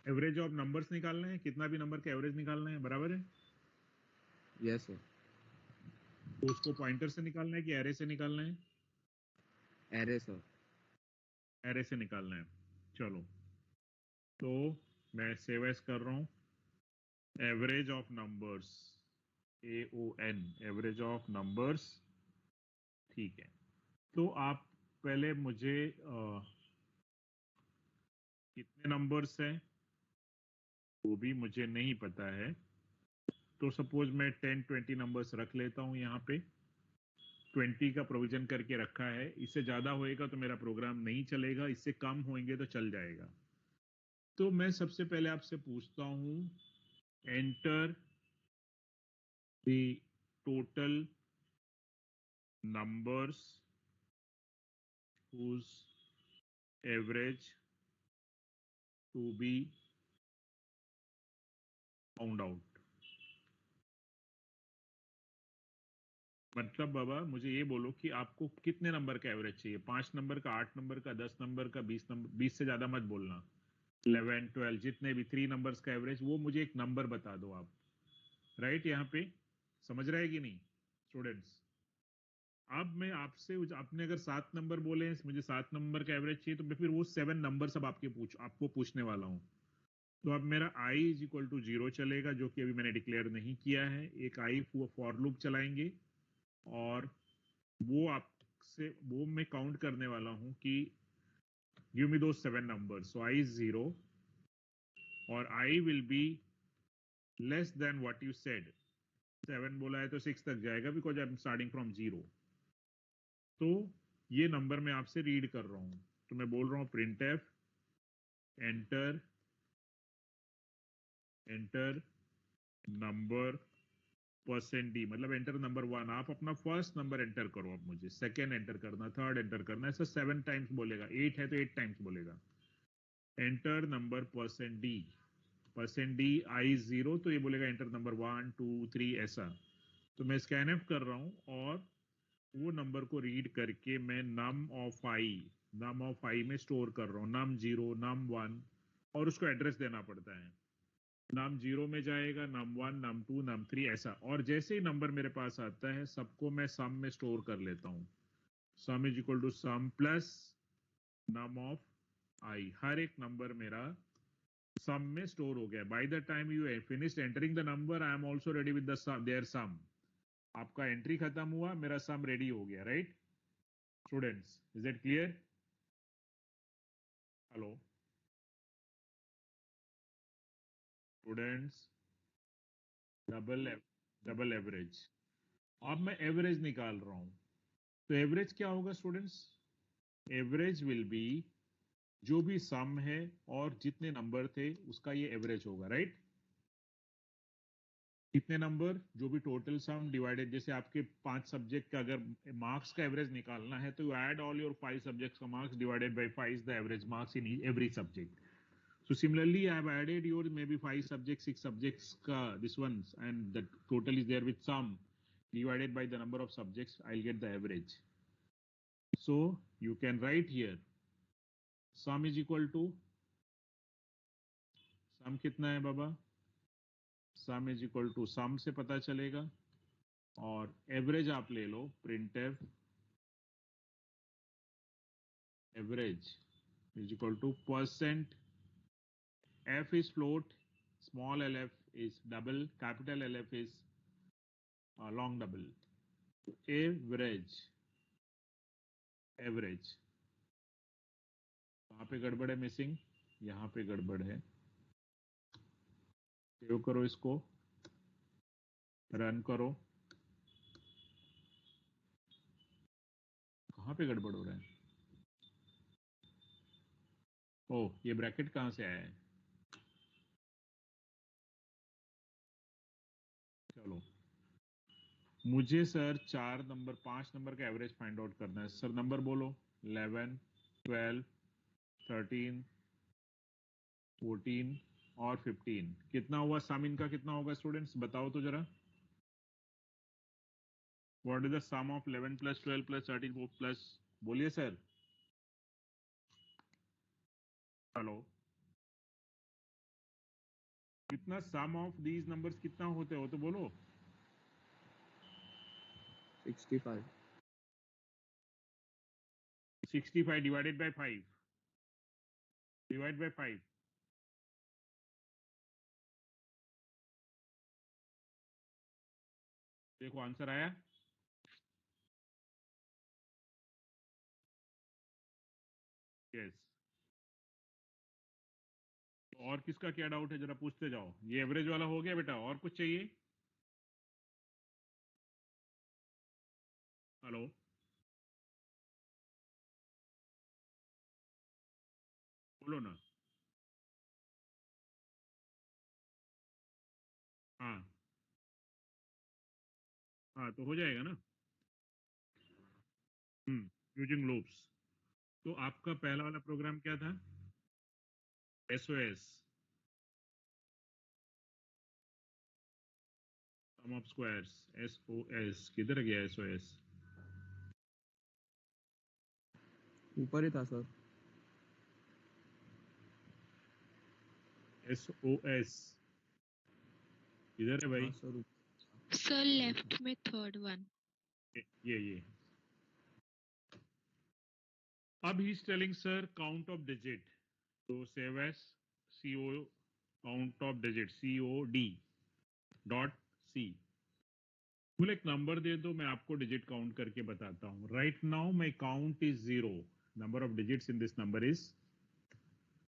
एवरेज ऑफ नंबर्स निकालना है, कितना भी नंबर का एवरेज निकालना है, बराबर है? Yes sir. तो उसको पॉइंटर से निकालना है कि एरे से निकालना है? Array sir. एरे से निकालना है। चलो, तो मैं सेव एज कर रहा हूं। Average of numbers, AON, average of numbers. ठीक है, तो आप पहले मुझे कितने नंबर्स हैं वो भी मुझे नहीं पता है, तो सपोज मैं 10-20 नंबर्स रख लेता हूं यहाँ पे। 20 का प्रोविजन करके रखा है, इससे ज्यादा होएगा तो मेरा प्रोग्राम नहीं चलेगा, इससे कम होंगे तो चल जाएगा। तो मैं सबसे पहले आपसे पूछता हूं, enter the total numbers whose average to be found out. मतलब बाबा मुझे ये बोलो कि आपको कितने नंबर का एवरेज चाहिए? 5 नंबर का, 8 नंबर का, 10 नंबर का, 20 नंबर? 20 से ज्यादा मत बोलना। 11, 12, जितने भी 3 नंबर्स का एवरेज, वो मुझे एक नंबर बता दो आप। राइट? यहाँ पे समझ रहे हैं कि नहीं स्टूडेंट्स? अब मैं आपसे, आपने अगर 7 नंबर बोले, मुझे 7 नंबर का एवरेज चाहिए, तो मैं फिर वो 7 नंबर सब आपको पूछने वाला हूँ। तो अब मेरा i इज इक्वल टू 0 चलेगा, जो कि अभी मैंने डिक्लेयर नहीं किया है। एक i फॉर लूप चलाएंगे और वो आपसे, वो मैं काउंट करने वाला हूं कि गिव मी दो 7 नंबर। सो i इज 0 और i will be less than what you said. 7 बोला है तो 6 तक जाएगा, because I am starting from 0। तो ये नंबर मैं आपसे रीड कर रहा हूं, तो मैं बोल रहा हूं printf एंटर नंबर %d, मतलब एंटर नंबर 1। आप अपना फर्स्ट नंबर एंटर करो, अब मुझे सेकंड एंटर करना, थर्ड एंटर करना, ऐसा 7 टाइम्स बोलेगा। 8 है तो 8 टाइम्स बोलेगा। एंटर नंबर %d i 0, तो ये बोलेगा एंटर नंबर 1 2 3 ऐसा। तो मैं स्कैनफ कर रहा हूं और वो नंबर को रीड करके मैं नम ऑफ i में स्टोर कर रहा हूँ, num 0 num 1, और उसको एड्रेस देना पड़ता है। num 0 में जाएगा, num 1 num 2 num 3 ऐसा, और जैसे ही नंबर मेरे पास आता है सबको मैं सम में स्टोर कर लेता हूँ। Sum is equal to sum plus num of i। हर एक नंबर मेरा सम में स्टोर हो गया। By the time you finished entering the number, I am also ready with the sum, there sum. आपका एंट्री खत्म हुआ, मेरा सम रेडी हो गया। Right students, is it clear? Hello students, double average. अब मैं एवरेज निकाल रहा हूं, तो एवरेज क्या होगा स्टूडेंट्स? एवरेज विल बी जो भी सम है और जितने नंबर थे उसका ये एवरेज होगा। राइट? कितने नंबर, जो भी टोटल सम डिवाइडेड, जैसे आपके 5 सब्जेक्ट का अगर मार्क्स का एवरेज निकालना है तो you add all your 5 subjects का marks divided by 5 is the average marks in every subject. So similarly, I have added your maybe 5 subjects, 6 subjects ka this ones, and the total is there with sum divided by the number of subjects. I'll get the average. So you can write here sum is equal to, sum कितना है बाबा? Sum is equal to, sum से पता चलेगा, और average आप ले लो, print average is equal to percent, f is float, small lf is double, capital LF is long double. Average, average कहाँ पे गड़बड़ है? मिसिंग, यहाँ पे गड़बड़ है। सेव करो, इसको रन करो। कहाँ पे गड़बड़ हो रहा है? ओह, ये ब्रैकेट कहाँ से आया है? चलो, मुझे सर 4 नंबर 5 नंबर का एवरेज फाइंड आउट करना है। सर नंबर बोलो। 11, 12, 13, 14 और 15। कितना हुआ? सम इनका कितना होगा स्टूडेंट्स, बताओ तो जरा। What is the sum of 11 plus 12 plus 13 plus, बोलिए सर। हेलो, कितना सम ऑफ दीज नंबर्स कितना होते हो तो बोलो। 65. 65 डिवाइडेड बाय 5, डिवाइड बाय 5। देखो आंसर आया। यस। और किसका क्या डाउट है जरा पूछते जाओ। ये एवरेज वाला हो गया बेटा, और कुछ चाहिए? हेलो, बोलो ना। हाँ हाँ, तो हो जाएगा ना। Using loops. तो आपका पहला वाला प्रोग्राम क्या था? SOS, sum of squares. SOS किधर गया? एसओएस ऊपर ही था सर. एसओएस किधर है भाई? हाँ सर. सर लेफ्ट में थर्ड वन. ये अब ही is telling sir count of digit, तो save as CO count of digit COD dot C। बोले एक नंबर दे दो, मैं आपको डिजिट काउंट करके बताता हूं। Right now my count is 0, number of digits in this number is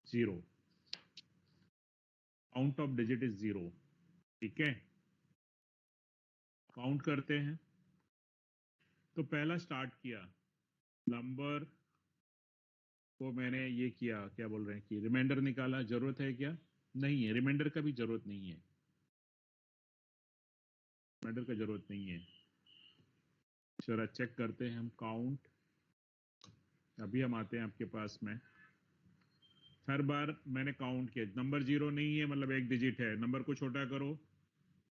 0, count of digit is 0। ठीक है, काउंट करते हैं। तो पहला स्टार्ट किया, नंबर को मैंने ये किया, क्या बोल रहे हैं कि रिमाइंडर निकाला। जरूरत है क्या? नहीं है, रिमाइंडर का भी जरूरत नहीं है, रिमाइंडर का जरूरत नहीं है। जरा चेक करते हैं हम काउंट। अभी हम आते हैं आपके पास में। हर बार मैंने काउंट किया, नंबर 0 नहीं है मतलब एक डिजिट है। नंबर को छोटा करो,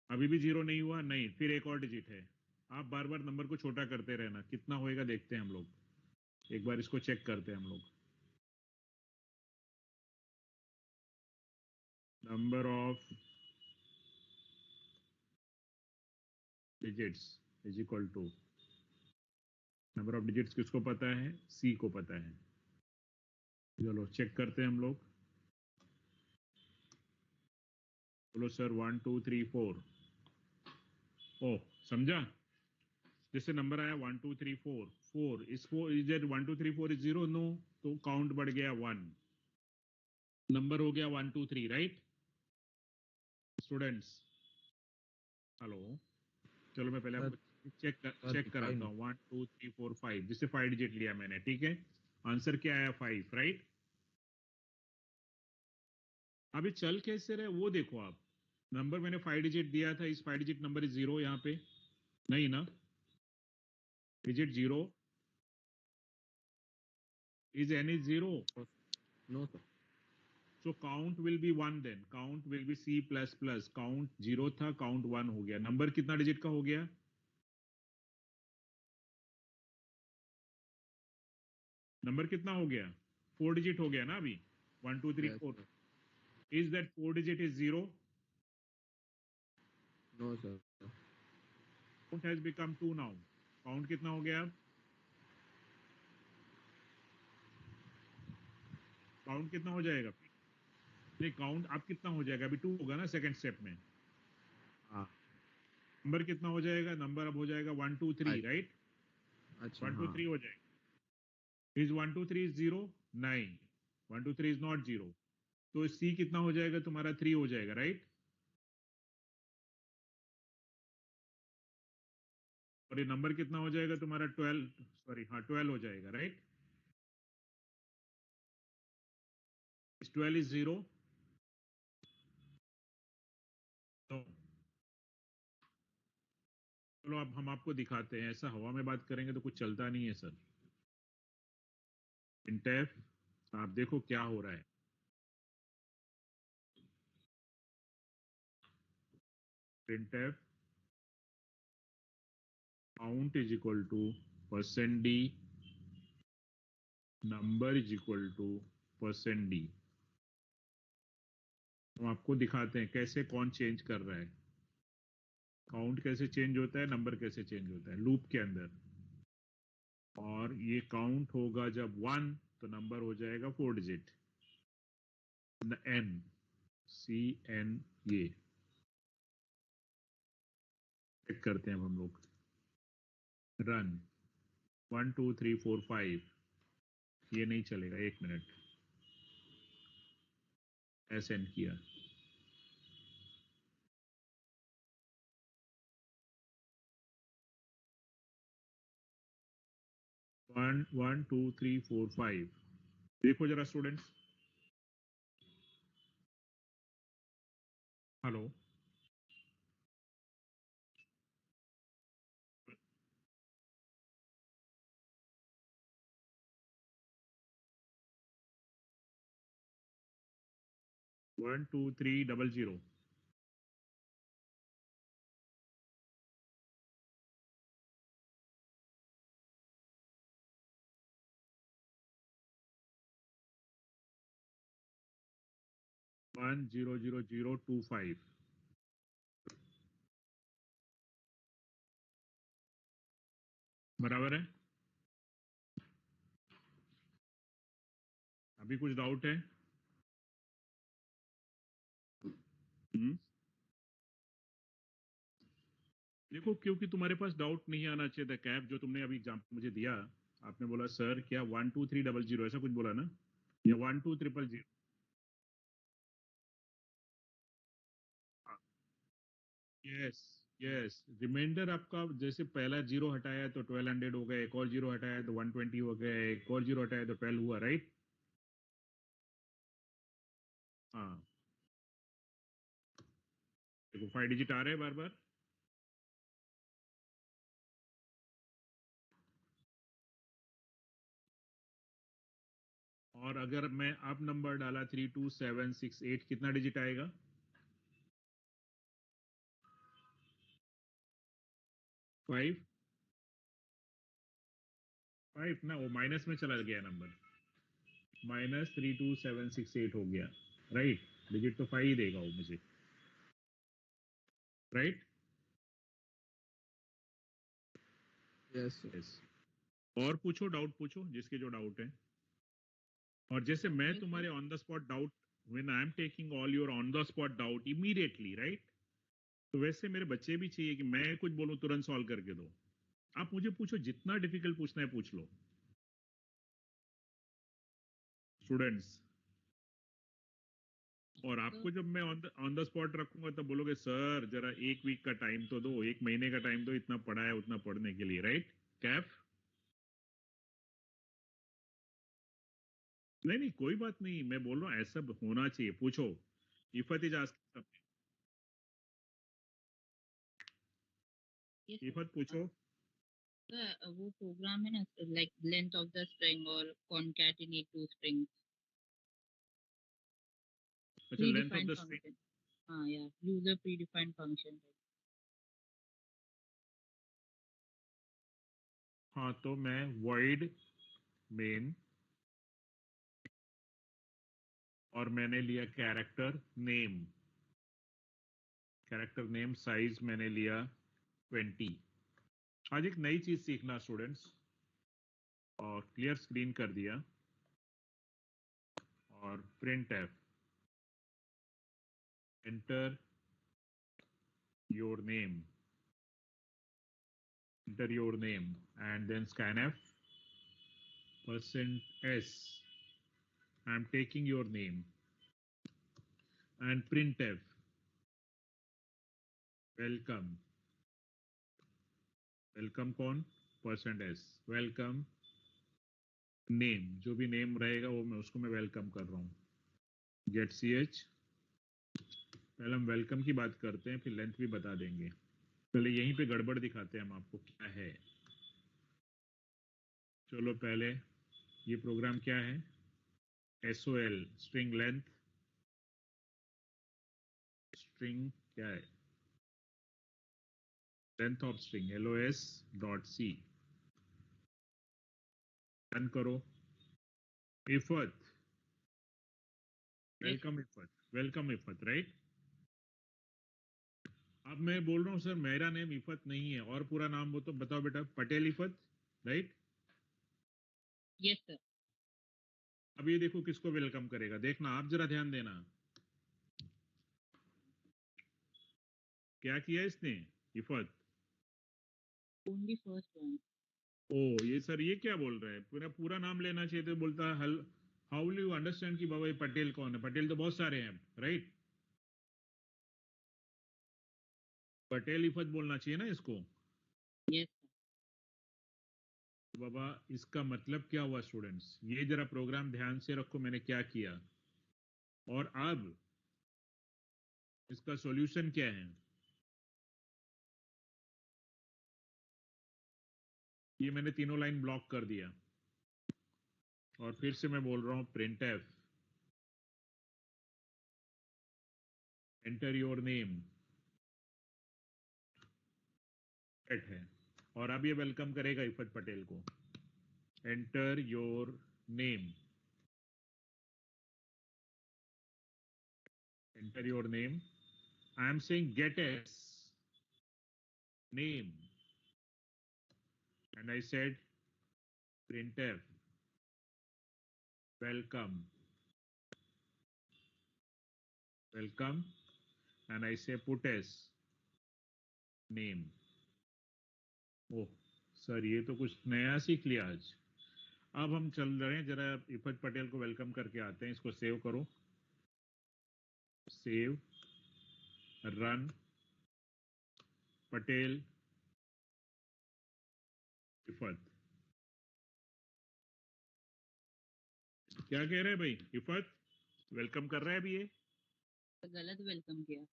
अभी भी 0 नहीं हुआ, नहीं, फिर एक और डिजिट है। आप बार बार नंबर को छोटा करते रहना, कितना होएगा देखते हैं हम लोग। एक बार इसको चेक करते हैं हम लोग। Number of digits is equal to, number of digits किसको पता है? C को पता है। चलो चेक करते हैं हम लोग। बोलो सर 1 2 3 4। ओ समझा, जैसे नंबर आया 1 2 3 4, 4 इसको इधर 1 2 3 4 इज 0, नो, तो काउंट बढ़ गया 1, नंबर हो गया 1 2 3। Right students? हेलो, चलो मैं पहले आपको चेक कराता हूँ। 1 2 3 4 5, जिससे 5 डिजिट लिया मैंने। ठीक है, आंसर क्या आया? 5। राइट, अभी चल कैसे रहे वो देखो आप। नंबर मैंने 5 डिजिट दिया था, इस 5 डिजिट नंबर इज 0 यहाँ पे, नहीं ना? Digit 0 is any 0? No sir. So count will be 1 then, count will be C plus plus, count 0 था, count 1 हो गया। नंबर कितना डिजिट का हो गया? नंबर कितना हो गया? 4 डिजिट हो गया ना अभी 1 2 3 Yes, 4 sir. Is that 4 digit is 0 No, sir. Count has become 2 now count कितना हो गया अब काउंट कितना हो जाएगा नहीं काउंट अब कितना हो जाएगा अभी 2 होगा ना सेकंड स्टेप में हाँ नंबर कितना हो जाएगा नंबर अब हो जाएगा 1 2 3 राइट अच्छा 1 2 हाँ 3 हो जाएगा इज 1 2 3 इज 0 नहीं 1 2 3 इज नॉट 0 तो सी कितना हो जाएगा तुम्हारा 3 हो जाएगा राइट और ये नंबर कितना हो जाएगा तुम्हारा 12 सॉरी हाँ 12 हो जाएगा राइट 12 इज 0 तो चलो अब हम आपको दिखाते हैं ऐसा हवा में बात करेंगे तो कुछ चलता नहीं है सर इंटेफ आप देखो क्या हो रहा है printf count is equal to %d number is equal to %d हम आपको दिखाते हैं कैसे कौन चेंज कर रहा है काउंट कैसे चेंज होता है नंबर कैसे चेंज होता है लूप के अंदर और ये काउंट होगा जब 1 तो नंबर हो जाएगा 4 डिजिट n c n ये चेक करते हैं अब हम लोग रन 1 2 3 4 5 ये नहीं चलेगा 1 मिनट SN किया 1 1 2 3 4 5 देखो जरा स्टूडेंट्स हेलो 1 2 3 0 0 1 0 0 0 2 5 बराबर है अभी कुछ डाउट है देखो क्योंकि तुम्हारे पास डाउट नहीं आना चाहिए था कैप जो तुमने अभी एग्जाम्पल मुझे दिया आपने बोला सर क्या 1 2 3 0 0 ऐसा कुछ बोला ना या 1 2 0 0 यस यस रिमाइंडर आपका जैसे पहला जीरो हटाया तो 1200 हो गया एक और जीरो हटाया तो 120 हो गया एक और जीरो हटाया तो 12 हुआ राइट हाँ देखो 5 डिजिट आ रहे हैं बार बार और अगर मैं अब नंबर डाला 32768 कितना डिजिट आएगा 5 5 ना वो माइनस में चला गया नंबर -32768 हो गया राइट डिजिट तो 5 ही देगा वो मुझे राइट yes sir. यस और पूछो डाउट पूछो जिसके जो डाउट है और जैसे मैं Yes, तुम्हारे sir. On the spot doubt when I am taking all your on the spot doubt immediately right तो वैसे मेरे बच्चे भी चाहिए कि मैं कुछ बोलूं तुरंत सॉल्व करके दो आप मुझे पूछो जितना डिफिकल्ट पूछना है पूछ लो स्टूडेंट्स और आपको जब मैं ऑन द स्पॉट रखूंगा तब बोलोगे सर जरा एक वीक का टाइम तो दो एक महीने का टाइम दो इतना पढ़ा है उतना पढ़ने के लिए राइट कैफ नहीं नहीं कोई बात नहीं मैं बोल रहा हूँ ऐसा होना चाहिए पूछो इफत is asking something Yes, sir. इफत पूछो सर वो प्रोग्राम है ना like length of the string और कॉन्कैटिनेट टू स्ट्रिंग्स अच्छा length of predefined the string function हाँ या यूजर प्रीडिफाइंड फंक्शन हाँ तो मैं void main और मैंने लिया कैरेक्टर नेम साइज मैंने लिया 20। आज एक नई चीज सीखना स्टूडेंट्स, और क्लियर स्क्रीन कर दिया और print F, enter your name and then scanf %s, I'm taking your name, and printf welcome कौन, %s welcome नेम, जो भी नेम रहेगा वो मैं उसको वेलकम कर रहा हूँ, get ch। पहले हम वेलकम की बात करते हैं, फिर लेंथ भी बता देंगे। पहले यहीं पे गड़बड़ दिखाते हैं हम आपको क्या है। चलो पहले ये प्रोग्राम क्या है, SOL स्ट्रिंग लेंथ, स्ट्रिंग क्या है, length of string los.c, run करो। इफत, वेलकम इफत, राइट। अब मैं बोल रहा हूँ सर मेरा नेम इफत नहीं है और पूरा नाम वो तो बताओ बेटा, पटेल इफत, राइट। Yes sir. अब ये देखो किसको वेलकम करेगा, देखना आप जरा ध्यान देना, क्या किया इसने, इफत, ओनली फर्स्ट वन। ओ ये सर ये क्या बोल रहा है, पूरा नाम लेना चाहिए, तो बोलता है हाउ विल यू अंडरस्टैंड कि बाबा ये पटेल कौन है, पटेल तो बहुत सारे हैं, राइट। पटेल इफत बोलना चाहिए ना इसको। Yes sir. बाबा इसका मतलब क्या हुआ स्टूडेंट्स, ये जरा प्रोग्राम ध्यान से रखो मैंने क्या किया, और अब इसका सॉल्यूशन क्या है। ये मैंने तीनों लाइन ब्लॉक कर दिया, और फिर से मैं बोल रहा हूं printf एंटर योर नेम है, और अब ये वेलकम करेगा इफत पटेल को, enter your name, I am saying gets name, and I said printf welcome, and I say put as name। Oh sir ये तो कुछ नया सीख लिया आज। अब हम चल रहे हैं, जरा इफत पटेल को वेलकम करके आते हैं, इसको सेव करो, सेव, रन, पटेल इफत, क्या कह रहे हैं भाई, इफत वेलकम कर रहा है अभी ये, तो गलत वेलकम किया।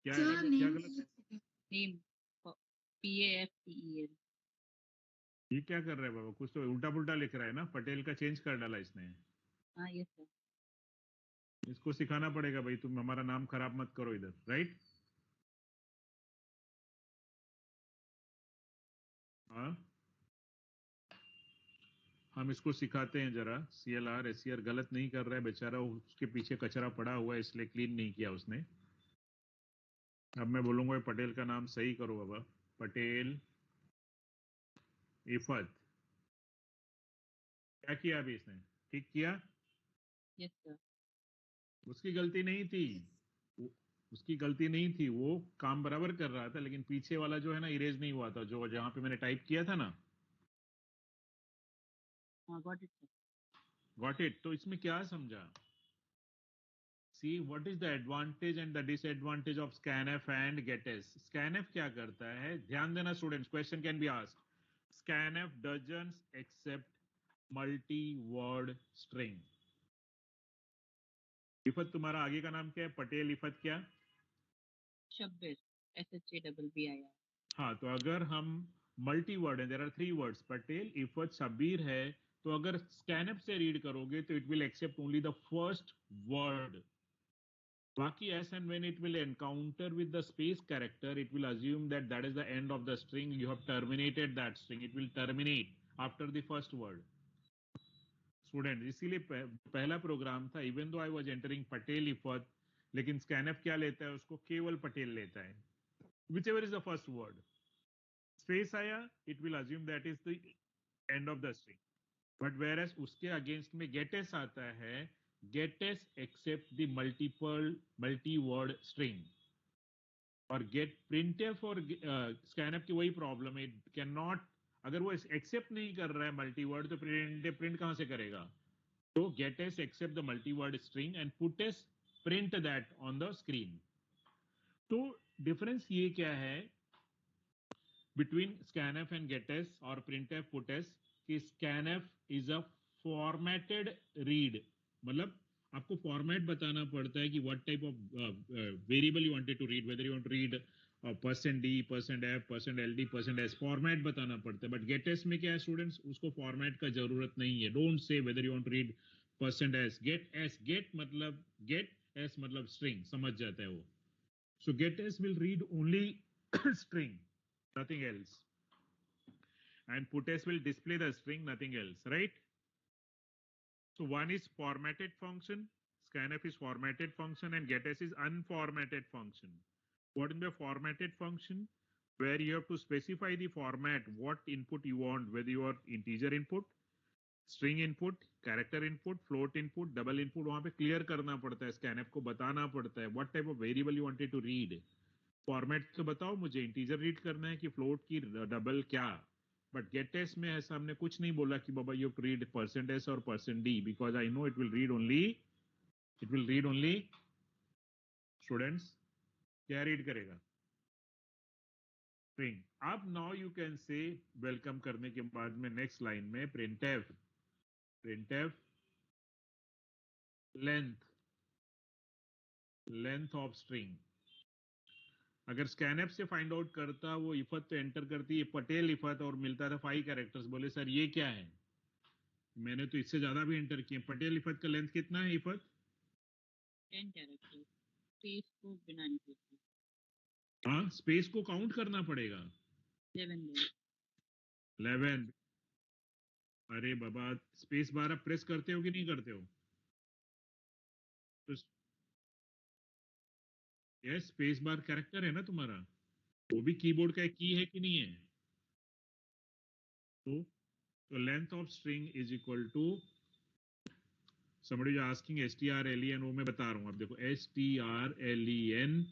क्या सर क्या नेम गलत, नेम PAFTEL। ये क्या कर रहा है बाबा, कुछ तो उल्टा पुल्टा लिख रहा है ना, पटेल का चेंज कर डाला इसने। हाँ यस सर। इसको सिखाना पड़ेगा भाई, तुम हमारा नाम खराब मत करो इधर, राइट। हाँ हम इसको सिखाते हैं जरा, CLR SCR गलत नहीं कर रहा है बेचारा, उसके पीछे कचरा पड़ा हुआ है इसलिए क्लीन नहीं किया उसने। अब मैं बोलूंगा पटेल का नाम सही करो बाबा, पटेल इफत, क्या किया अभी इसने, ठीक किया। Yes sir. उसकी गलती नहीं थी, उसकी गलती नहीं थी, वो काम बराबर कर रहा था, लेकिन पीछे वाला जो है ना इरेज नहीं हुआ था, जो जहां पे मैंने टाइप किया था ना। हाँ got it sir. Got it, तो इसमें क्या समझा, See what is the advantage and the disadvantage of scanf and getas। scanf क्या करता है, ध्यान देना students, question can be asked, scanf doesn't accept multi word string। इफत तुम्हारा आगे का नाम क्या है, पटेल इफत क्या, शब्बीर, SHABBIR। हाँ तो अगर हम मल्टी वर्ड है, there are 3 words, Patel Iffat Shabbir है, तो अगर scanf से रीड करोगे तो it will accept only the first word. Baki, as and when it will encounter with the space character, it will assume that that is the end of the string. You have terminated that string. It will terminate after the first word. Student, इसीलिए पहला programme था, even though I was entering Patel इफत, लेकिन scanf क्या लेता है, उसको केवल पटेल लेता है, whichever is the first word. Space आया, it will assume that is the end of the string, but whereas उसके अगेंस्ट में गेटेस आता है, gets accept the multi word string, और गेट प्रिंटफ और स्कैनफ की वही problem है, इट कैन नॉट, अगर वो एक्सेप्ट नहीं कर रहा है मल्टी वर्ड तो प्रिंट कहां से करेगा। तो gets accept the multi word string and puts print that on the screen. तो डिफरेंस ये क्या है बिटवीन स्कैनफ एंड गेटेस और प्रिंटफ पुटेस, कि scanf is a formatted read, मतलब आपको फॉर्मेट बताना पड़ता है कि what type of variable you wanted to read, whether you want to read %d, %f, %ld, %s, format बताना पड़ता है। बट गेटेस में क्या है स्टूडेंट्स, उसको फॉर्मेट का जरूरत नहीं है। Don't say whether you want to read %s, get मतलब गेट, s मतलब स्ट्रिंग, समझ जाता है वो। So get s will read only string, nothing else, and puts will display the string, nothing else, right? So one is formatted function, scanf is formatted function, and gettys is unformatted function. What is the formatted function? Where you have to specify the format, what input you want, whether you want integer input, string input, character input, float input, double input, वहां पे clear करना पड़ता है, scanf को बताना पड़ता है what type of variable you wanted to read. Format तो बताओ मुझे, इंटीजर रीड करना है कि फ्लोट की डबल क्या। बट गेटेस में ऐसा हमने कुछ नहीं बोला कि बाबा यू रीड %s और %d, because I no it will read only students, क्या रीड करेगा, स्ट्रिंग। अब now you can say, welcome करने के बाद में नेक्स्ट लाइन में प्रिंटफ लेंथ ऑफ स्ट्रिंग। अगर स्कैनएप से फाइंड आउट करता, वो इफत तो एंटर करती है पटेल इफत और मिलता था 5 कैरेक्टर्स, बोले सर ये क्या है, मैंने तो इससे ज्यादा भी एंटर किए। पटेल इफत का लेंथ कितना है इफत? 10 कैरेक्टर, स्पेस को बिना इंक्लूड किए। हाँ, स्पेस को काउंट करना पड़ेगा। 11। अरे बाबा, स्पेस बार आप प्रेस करते हो कि नहीं करते हो? तो यस, स्पेस बार कैरेक्टर है ना तुम्हारा, वो भी कीबोर्ड का एक की है कि नहीं है? तो length of string is equal to, somebody is asking strlen, वो मैं बता रहा हूं। अब देखो strlen,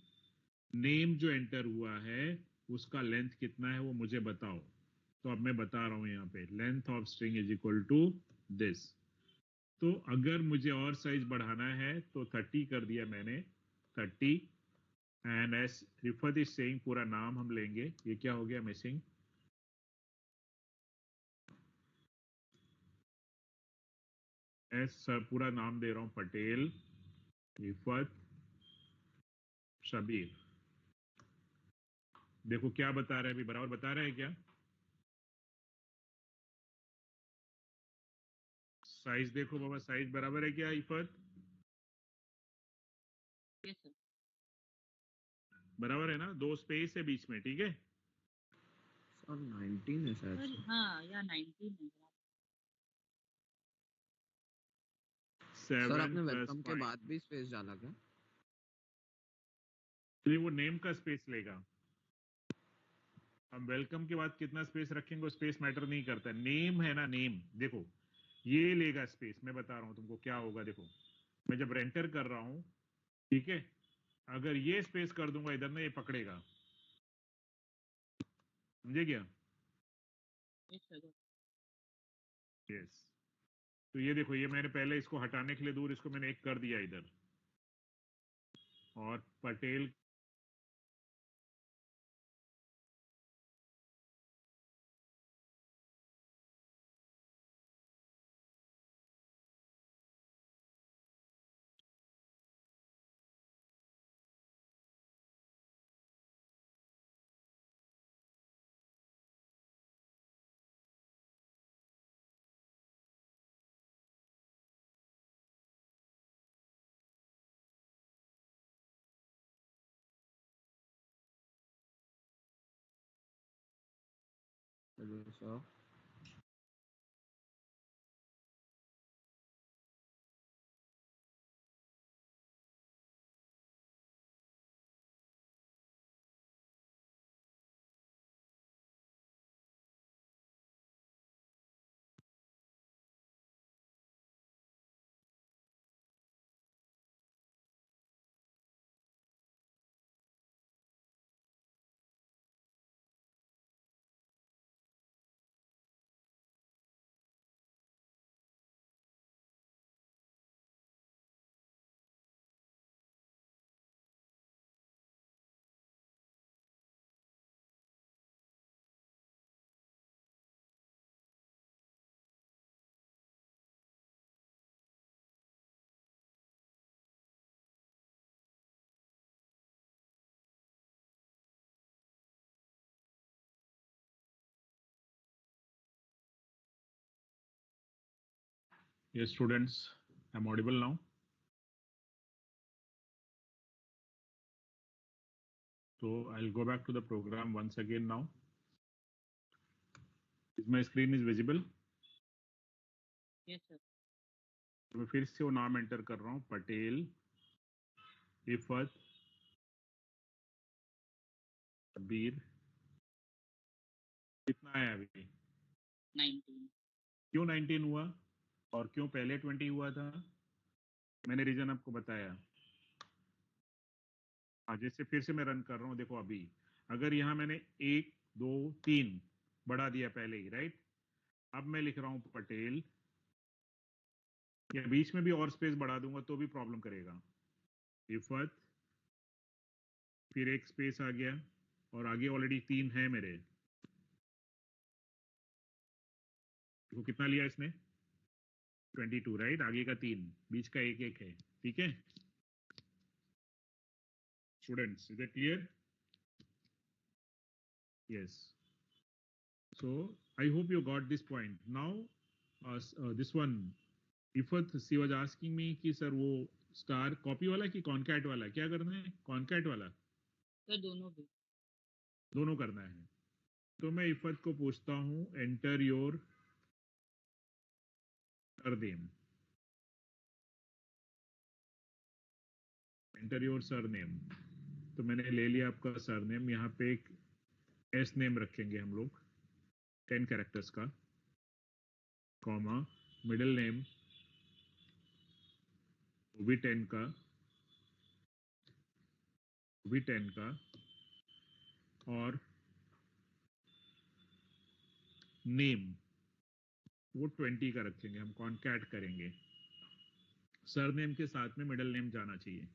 नेम जो एंटर हुआ है उसका लेंथ कितना है वो मुझे बताओ। तो अब मैं बता रहा हूं यहाँ पे, length of string is equal to this. तो अगर मुझे और साइज बढ़ाना है तो 30 कर दिया मैंने, 30, and S Rifat is saying, पूरा नाम हम लेंगे, ये क्या हो गया मिसिंग, एस सर पूरा नाम दे रहा हूं, पटेल रिफत शबीर। देखो क्या बता रहे हैं, अभी बराबर बता रहे हैं क्या? साइज देखो बाबा, साइज बराबर है क्या इफत? यस सर, बराबर है ना, 2 स्पेस है बीच में, ठीक है। सर 19 है शायद से। हाँ या 19 है। सर आपने 7 + वेलकम के 5, बाद भी स्पेस डाला क्या? नहीं वो नेम का स्पेस लेगा। हम वेलकम के बाद कितना स्पेस रखेंगे वो स्पेस मैटर नहीं करता, नेम है ना, नेम देखो ये लेगा स्पेस। मैं बता रहा हूं तुमको क्या होगा, देखो मैं जब रेंटर कर रहा हूं, ठीक है, अगर ये स्पेस कर दूंगा इधर ना, ये पकड़ेगा, समझे क्या? Yes sir, yes. तो ये देखो, ये मैंने पहले इसको हटाने के लिए दूर, इसको मैंने एक कर दिया इधर, और Patel hello sir. Yes, students, I'm audible now. So I'll go back to the program once again now. Is my screen is visible? Yes, sir. तो मैं फिर से वो नाम एंटर कर रहा हूँ, पटेल, इफत, शब्बीर। कितना है अभी? 19. क्यों 19 हुआ और क्यों पहले 20 हुआ था? मैंने रीजन आपको बताया। हाँ, जैसे फिर से मैं रन कर रहा हूँ, देखो अभी अगर यहाँ मैंने 1 2 3 बढ़ा दिया पहले ही, राइट? अब मैं लिख रहा हूँ पटेल, या बीच में भी और स्पेस बढ़ा दूंगा तो भी प्रॉब्लम करेगा। इफत, फिर एक स्पेस आ गया और आगे ऑलरेडी 3 है मेरे। देखो कितना लिया इसने, 22, राइट? आगे का 3, बीच का 1 1 है, ठीक है students? Is it clear? Yes. So I hope you got this point. Now, this one, Ifat, she was asking me कि सर वो स्टार कॉपी वाला कि कॉन्कैट वाला क्या करना है? कॉन्कैट वाला? सर दोनों भी. दोनों करना है। तो मैं इफत को पूछता हूँ, enter your surname. Enter your surname. तो मैंने ले लिया आपका सरनेम। यहाँ पे एक एस नेम रखेंगे हम लोग 10 कैरेक्टर्स का, कॉमा, मिडिल नेम वो भी 10 का, वो भी 10 का, और नेम वो 20 का रखेंगे। हम कॉन्कैट करेंगे, सरनेम के साथ में मिडिल नेम जाना चाहिए।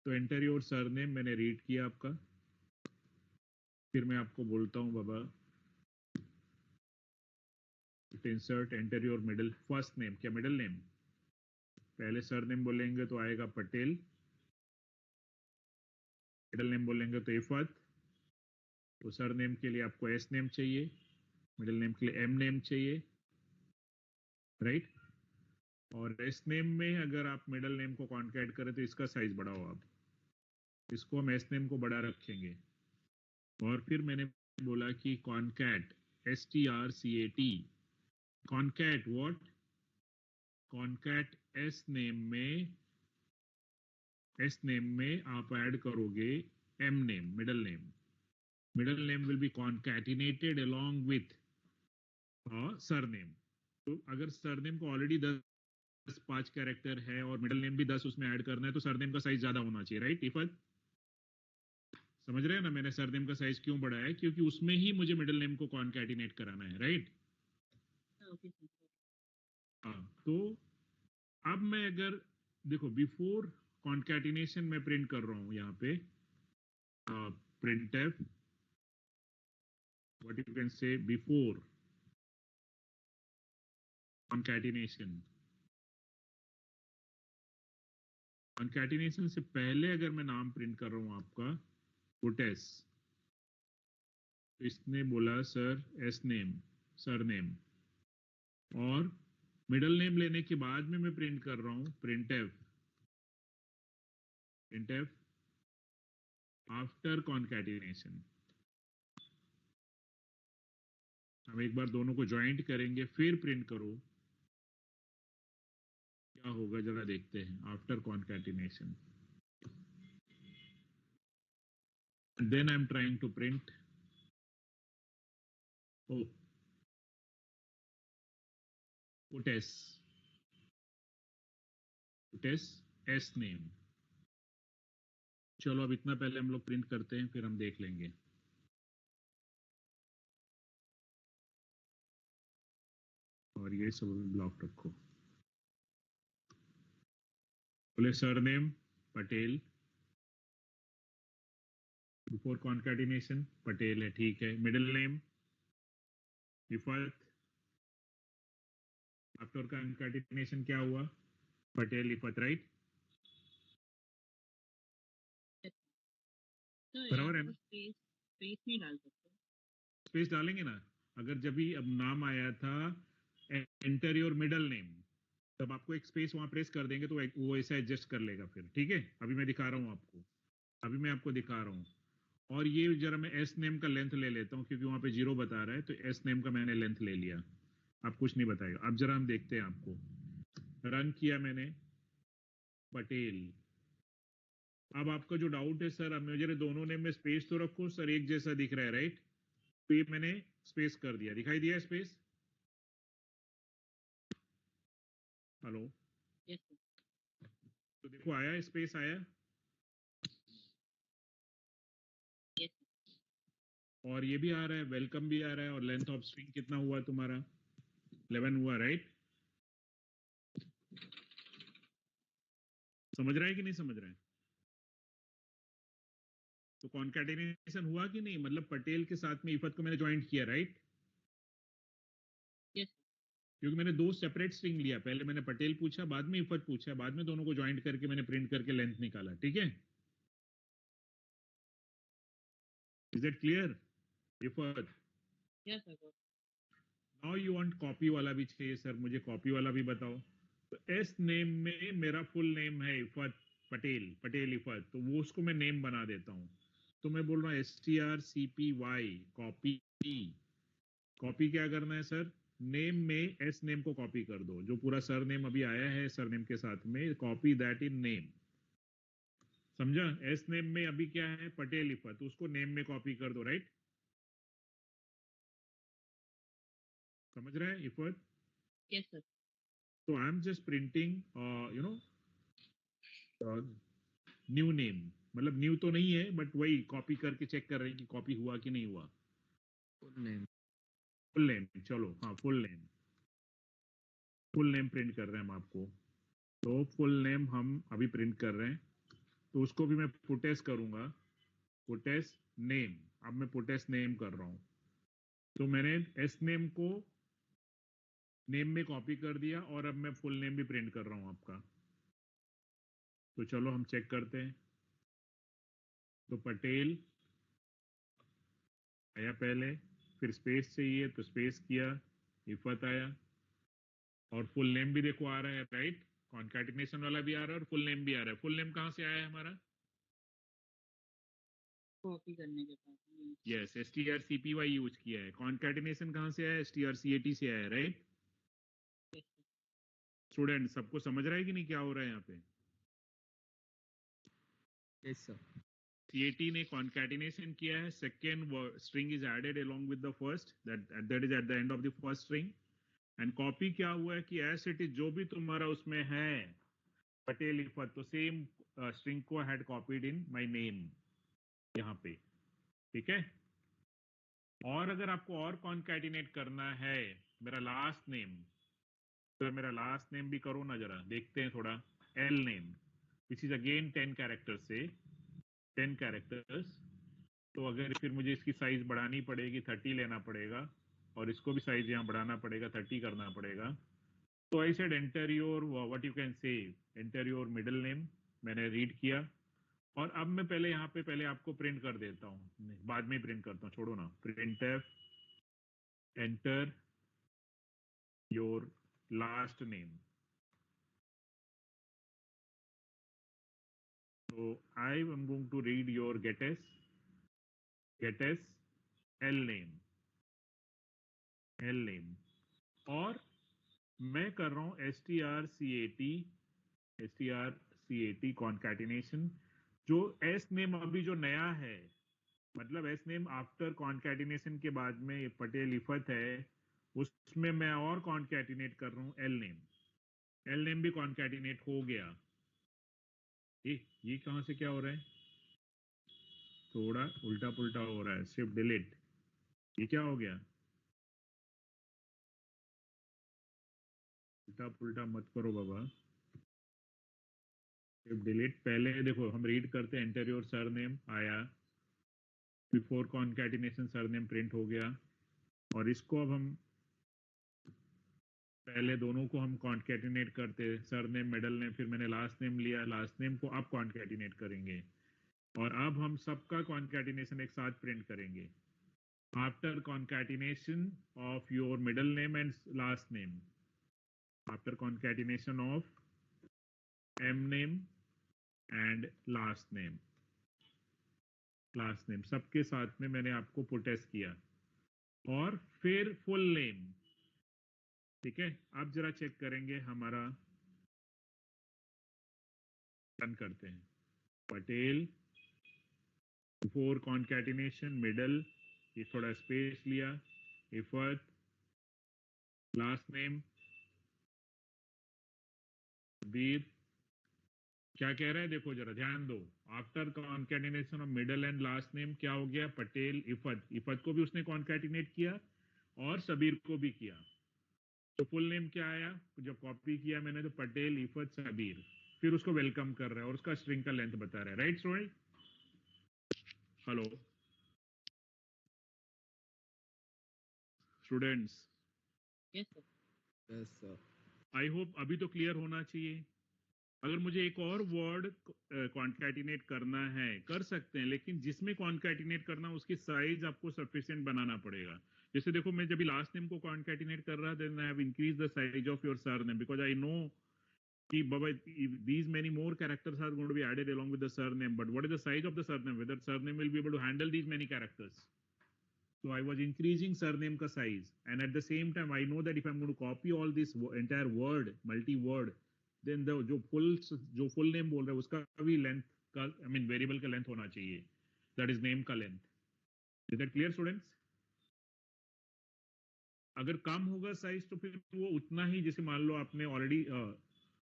तो एंटर योर सरनेम मैंने रीड किया आपका, फिर मैं आपको बोलता हूं बाबा insert enter your middle first name, क्या मिडिल नेम? पहले सरनेम बोलेंगे तो आएगा पटेल, मिडिल नेम बोलेंगे तो इफत। तो सरनेम के लिए आपको एस नेम चाहिए, मिडिल नेम के लिए एम नेम चाहिए, राइट? और एस नेम में अगर आप मिडिल नेम को कॉन्कैट करें तो इसका साइज बढ़ाओ आप, इसको हम एस नेम को बड़ा रखेंगे। और फिर मैंने बोला कि concat, STRCAT, concat what? Concat S name में आप ऐड करोगे M name, middle name. Middle name will be concatenated along with surname. तो अगर सरनेम को ऑलरेडी 5 कैरेक्टर है और मिडिल नेम भी 10 उसमें ऐड करना है तो सरनेम का साइज ज्यादा होना चाहिए, राइट इफत? समझ रहे हैं ना मैंने सरनेम का साइज क्यों बढ़ाया है? क्योंकि उसमें ही मुझे मिडिल नेम को कॉन्कैटिनेट कराना है, राइट? Okay sir. हाँ, तो अब मैं अगर देखो बिफोर कॉन्कैटिनेशन मैं प्रिंट कर रहा हूं यहाँ पे printf, what you can say before concatenation। concatenation से पहले अगर मैं नाम प्रिंट कर रहा हूं आपका पुटेस, तो इसने बोला सर एस नेम, सरनेम, और मिडिल नेम लेने के बाद में मैं प्रिंट कर रहा हूं printf आफ्टर कॉन्कैटिनेशन। हम एक बार दोनों को ज्वाइंट करेंगे फिर प्रिंट करो, क्या होगा जरा देखते हैं। After concatenation, then I'm trying to print, oh, puts s name। चलो अब इतना पहले हम लोग प्रिंट करते हैं, फिर हम देख लेंगे। और ये सब ब्लॉक रखो। बोले surname Patel, before concatenation Patel है, ठीक है। मिडिल नेम इफत, आफ्टर कॉन्कैटिनेशन क्या हुआ? पटेल इफत, राइट? सर बराबर है यहाँ ना? स्पेस नहीं डाल सकते? स्पेस डालेंगे ना। अगर जब भी अब नाम आया था एंटर योर मिडल नेम, तब आपको एक स्पेस वहां प्रेस कर देंगे तो वो ऐसा एडजस्ट कर लेगा फिर, ठीक है। अभी मैं दिखा रहा हूँ आपको, अभी मैं आपको दिखा रहा हूँ। और ये जरा मैं एस नेम का लेंथ ले लेता हूँ क्योंकि वहां पे 0 बता रहा है, तो एस नेम का मैंने लेंथ ले लिया। अब कुछ नहीं बताएगा। अब जरा हम देखते हैं, आपको रन किया मैंने, पटेल। अब आपका जो डाउट है सर, अब मुझे दोनों नेम में स्पेस तो रखो सर, एक जैसा दिख रहा है राइट, तो ये मैंने स्पेस कर दिया, दिखाई दिया स्पेस? हेलो, यस तो देखो आया स्पेस आया, यस और ये भी आ रहा है, वेलकम भी आ रहा है, और लेंथ ऑफ स्ट्रिंग कितना हुआ तुम्हारा? 11 हुआ राइट। समझ रहा है कि नहीं समझ रहा है? तो कॉन्कैटिनेशन हुआ कि नहीं, मतलब पटेल के साथ में इफत को मैंने ज्वाइंट किया राइट, यस क्योंकि मैंने दो सेपरेट स्ट्रिंग लिया, पहले मैंने पटेल पूछा, बाद में इफत पूछा, बाद में दोनों को ज्वाइंट करके मैंने प्रिंट करके लेंथ निकाला, ठीक है। Is it clear इफत? Yes sir. Now you want copy वाला भी चाहिए सर, मुझे कॉपी वाला भी बताओ। तो एस नेम में मेरा फुल नेम है इफत पटेल, पटेल इफत, तो वो उसको मैं नेम बना देता हूँ। तो मैं बोल रहा हूँ STRCPY कॉपी। कॉपी क्या करना है सर, नेम में एस नेम को कॉपी कर दो, जो पूरा सर नेम अभी आया है सर नेम के साथ में, कॉपी दैट इन नेम। समझा? एस नेम में अभी क्या है, पटेल इफत, उसको नेम में कॉपी कर दो राइट। समझ रहे हैं इफत? Yes sir. तो I am just printing you know new name, मतलब न्यू तो नहीं है बट वही कॉपी करके चेक कर रहे हैं कि कॉपी हुआ कि नहीं हुआ। Full name. फुल नेम, चलो हाँ full name, full name print कर रहे हैं हम आपको। तो फुल नेम हम अभी प्रिंट कर रहे हैं, तो उसको भी मैं पुटेस करूंगा, पुटेस नेम। अब मैं पुटेस नेम कर रहा हूं, तो मैंने एस नेम को नेम में कॉपी कर दिया, और अब मैं फुल नेम भी प्रिंट कर रहा हूं आपका। तो चलो हम चेक करते हैं। तो पटेल आया पहले, फिर स्पेस चाहिए तो स्पेस किया, इफत आया, और फुल नेम भी देखो आ रहा है राइट, कॉन्कैटिनेशन वाला भी आ रहा है और फुल नेम भी आ रहा है। फुल नेम कहाँ से आया है हमारा? कॉपी करने के बाद यस, STRCPY यूज किया है। कॉन्कैटिनेशन कहाँ से आया? STRCAT से आया राइट। स्टूडेंट सबको समझ रहा है कि नहीं क्या हो रहा है यहाँ पे? Yes sir. CAT ने कॉन्कैटिनेशन किया है, second string is added along with the first, that is at the end of the first string. And copy क्या हुआ है कि एज इट इज जो भी तुम्हारा उसमें है पटेल इफत, तो सेम स्ट्रिंग को had copied in my name यहाँ पे, ठीक है। और अगर आपको और कॉन्कैटिनेट करना है मेरा लास्ट नेम, तो मेरा लास्ट नेम भी करो ना, जरा देखते हैं थोड़ा। L name which is again 10 characters से 10 कैरेक्टर्स, तो अगर फिर मुझे इसकी साइज बढ़ानी पड़ेगी, 30 लेना पड़ेगा, और इसको भी साइज यहाँ बढ़ाना पड़ेगा, 30 करना पड़ेगा। तो I said enter your what you can say, enter your middle name, मैंने रीड किया। और अब मैं पहले यहाँ पे पहले आपको प्रिंट कर देता हूँ, बाद में प्रिंट करता हूँ, छोड़ो ना। Print enter your last name, so I am going to read your get as L name, और मैं कर रहा हूं STRCAT कॉन्कैटिनेशन। जो एस नेम अभी जो नया है, मतलब एस नेम आफ्टर कॉन्कैटिनेशन के बाद में पटेल इफत है, उसमें मैं और कॉन्कैटिनेट कर रहा हूं एल नेम भी कॉन्कैटिनेट हो गया। ये कहां से क्या हो रहा है, थोड़ा उल्टा पुल्टा हो रहा है, शिफ्ट डिलीट, ये क्या हो गया? उल्टा पुल्टा मत करो बाबा, शिफ्ट डिलीट। पहले देखो हम रीड करते हैं, एंटर योर सरनेम आया, बिफोर कॉन्कैटिनेशन सरनेम प्रिंट हो गया, और इसको अब हम पहले दोनों को हम कॉन्कैटिनेट करते हैं, सरनेम मिडल नेम, फिर मैंने लास्ट नेम लिया, लास्ट नेम को अब कॉन्कैटिनेट करेंगे, और अब हम सबका कॉन्कैटिनेशन एक साथ प्रिंट करेंगे। After concatenation of your middle name and last name. After concatenation of M name and last name. Last name. सबके साथ में मैंने आपको पुटेस किया. और फिर फुल नेम. ठीक है, अब जरा चेक करेंगे हमारा. रन करते हैं. पटेल, बिफोर कॉन्कैटिनेशन, मिडल, ये थोड़ा स्पेस लिया, इफत, लास्ट नेम, वीर. क्या कह रहा है देखो जरा ध्यान दो. After concatenation of middle and last name क्या हो गया? पटेल, इफत. इफत को भी उसने कॉन्कैटिनेट किया और सबीर को भी किया. तो फुल नेम क्या आया? जब कॉपी किया मैंने तो पटेल, इफत, सबीर. फिर उसको वेलकम कर रहा है और उसका स्ट्रिंग का लेंथ बता रहा है. Right student? Hello students. Yes sir. Yes sir. I hope अभी तो क्लियर होना चाहिए. अगर मुझे एक और वर्ड कॉन्कैटिनेट करना है कर सकते हैं, लेकिन जिसमें कॉन्कैटिनेट करना उसकी साइज आपको सफिशिएंट बनाना पड़ेगा. जैसे देखो मैं जब लास्ट नेम को कॉन्कैटिनेट कर रहा, then I have increase the size of your surname because I know कि बाबा these many more characters are going to be added along with the surname, but what is the size of the surname, whether surname will be able to handle these many characters. So I was increasing surname ka size, and at the same time I know that if I'm going to copy all this entire word, multi word, then the जो full name बोल रहा है उसका भी length का I mean variable का length होना चाहिए, that is name का length. Is that clear students? अगर कम होगा साइज तो फिर वो उतना ही, जैसे मान लो आपने ऑलरेडी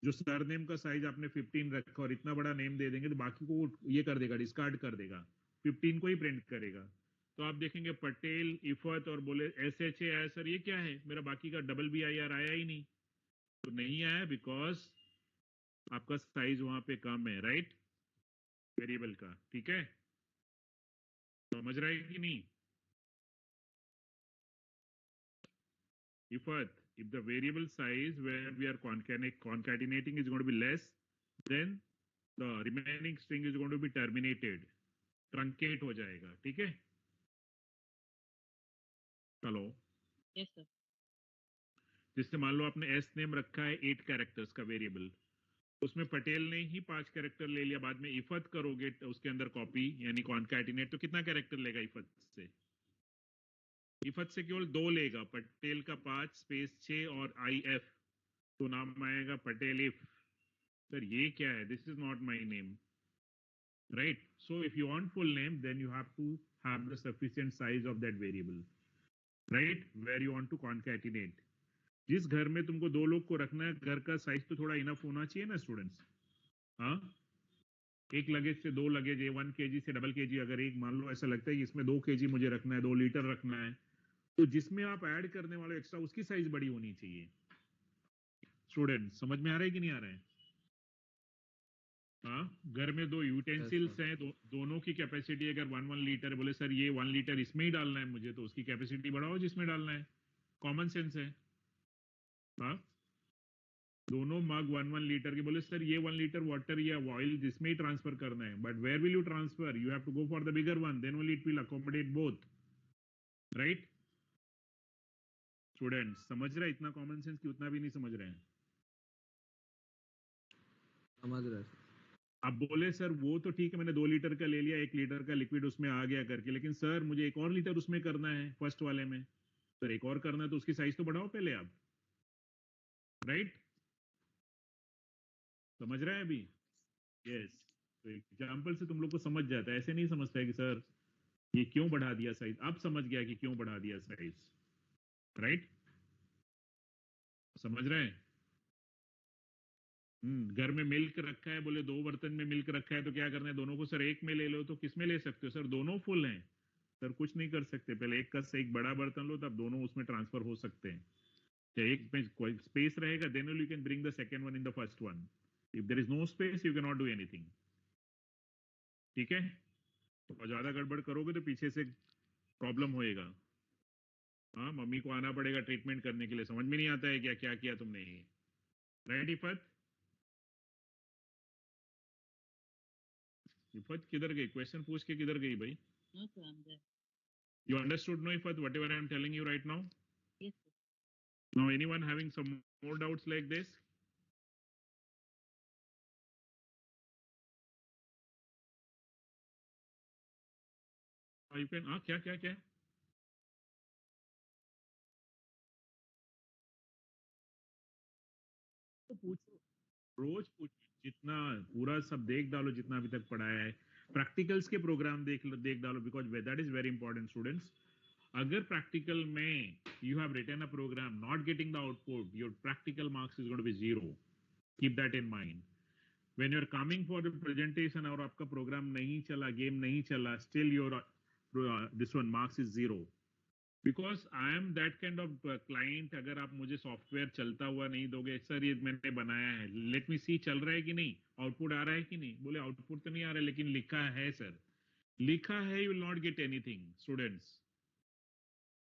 जो सरनेम का साइज आपने 15 रखा और इतना बड़ा नेम दे देंगे तो बाकी को ये कर देगा, डिस्कार्ड कर देगा, 15 को ही प्रिंट करेगा. तो आप देखेंगे पटेल, इफत और बोले SHA है सर, ये क्या है? मेरा बाकी का BIR आया ही नहीं. तो नहीं आया बिकॉज आपका साइज वहां पे कम है. राइट? वेरिएबल का. ठीक है, समझ रहा है कि नहीं? Ifat, if the variable size where we are concatenating is going to be less, then the remaining string is going to be terminated, truncate हो जाएगा. ठीक है? चलो. Yes sir. जिससे मान लो आपने S नेम रखा है 8 कैरेक्टर्स का वेरिएबल, उसमें पटेल ने ही 5 कैरेक्टर ले लिया, बाद में इफत करोगे तो उसके अंदर कॉपी यानी कॉन्कैटिनेट, तो कितना कैरेक्टर लेगा इफत से? इफत से केवल 2 लेगा, पटेल का 5 स्पेस 6 और IF, तो नाम आएगा पटेल इफ. सर ये क्या है? This is not my name. Right? So if you want full name, then you have to have the sufficient size of that variable, right? Where you want to concatenate. जिस घर में तुमको 2 लोग को रखना है, घर का साइज तो थोड़ा इनफ होना चाहिए ना स्टूडेंट्स. हाँ, एक लगेज से 2 लगेज, 1 kg से डबल kg, अगर एक मान लो ऐसा लगता है कि इसमें 2 kg मुझे रखना है, 2 लीटर रखना है, तो जिसमें आप ऐड करने वाले एक्स्ट्रा उसकी साइज बड़ी होनी चाहिए. स्टूडेंट समझ में आ रहा है कि नहीं आ रहा है? हाँ, घर में 2 यूटेंसिल्स हैं, दोनों की कैपेसिटी अगर 1 लीटर, बोले सर ये 1 लीटर इसमें ही डालना है मुझे, तो उसकी कैपेसिटी बढ़ाओ जिसमें डालना है. कॉमन सेंस है. हाँ, दोनों मग 1 लीटर के, बोले सर ये 1 लीटर वाटर या ऑयल जिसमें ही ट्रांसफर करना है, but where will you transfer? You have to go for the bigger one, then only it will accommodate both. Right? Students समझ रहे हैं? इतना कॉमन सेंस कि उतना भी नहीं समझ रहे हैं? समझ रहे हैं. अब बोले सर वो तो ठीक है, मैंने 2 लीटर का ले लिया, 1 लीटर का लिक्विड उसमें आ गया करके, लेकिन सर मुझे 1 और लीटर उसमें करना है फर्स्ट वाले में. सर 1 और करना है तो उसकी साइज तो बढ़ाओ पहले आप. राइट? समझ रहे हैं अभी? यस. तो एग्जाम्पल से तुम लोग को समझ जाता है, ऐसे नहीं समझता है कि सर ये क्यों बढ़ा दिया साइज. अब समझ गया कि क्यों बढ़ा दिया साइज. राइट? समझ रहे हैं? घर में मिल्क रखा है, बोले 2 बर्तन में मिल्क रखा है तो क्या करना है दोनों को? सर एक में ले लो, तो किस में ले सकते हो? सर दोनों फुल हैं. सर कुछ नहीं कर सकते, पहले एक कप से एक बड़ा बर्तन लो, तब दोनों उसमें ट्रांसफर हो सकते हैं. तो एक में कोई स्पेस रहेगा, then you can bring the second one in the first one. If there is no space you can not do anything. ठीक है? और ज्यादा गड़बड़ करोगे तो पीछे से प्रॉब्लम होएगा. हाँ, मम्मी को आना पड़ेगा ट्रीटमेंट करने के लिए, समझ में नहीं आता है क्या क्या किया तुमने. राइट इफत? इफत किधर गई? क्वेश्चन पूछ के किधर गई भाई? No sir, I am there. You understood, no, Ifat, whatever I am telling you right now? Yes, sir. Now, anyone having some more doubts like this? You can, क्या? तो पूछो, रोज पूछो, जितना पूरा सब देख डालो, जितना अभी तक पढ़ाया है, प्रैक्टिकल्स के प्रोग्राम देख डालो, because that is very important students. अगर प्रैक्टिकल में you have written a program not getting the output, your practical marks is going to be 0. Keep that in mind. When you're coming for the presentation और आपका program नहीं चला, game नहीं चला, still your this one marks is 0. Because I am that kind of client. अगर आप मुझे software चलता हुआ नहीं दोगे, सर ये मैंने बनाया है, लेट मी सी चल रहा है कि नहीं, आउटपुट आ रहा है कि नहीं, बोले आउटपुट तो नहीं आ रहा है लेकिन लिखा है सर, लिखा है, you will not get anything. Students,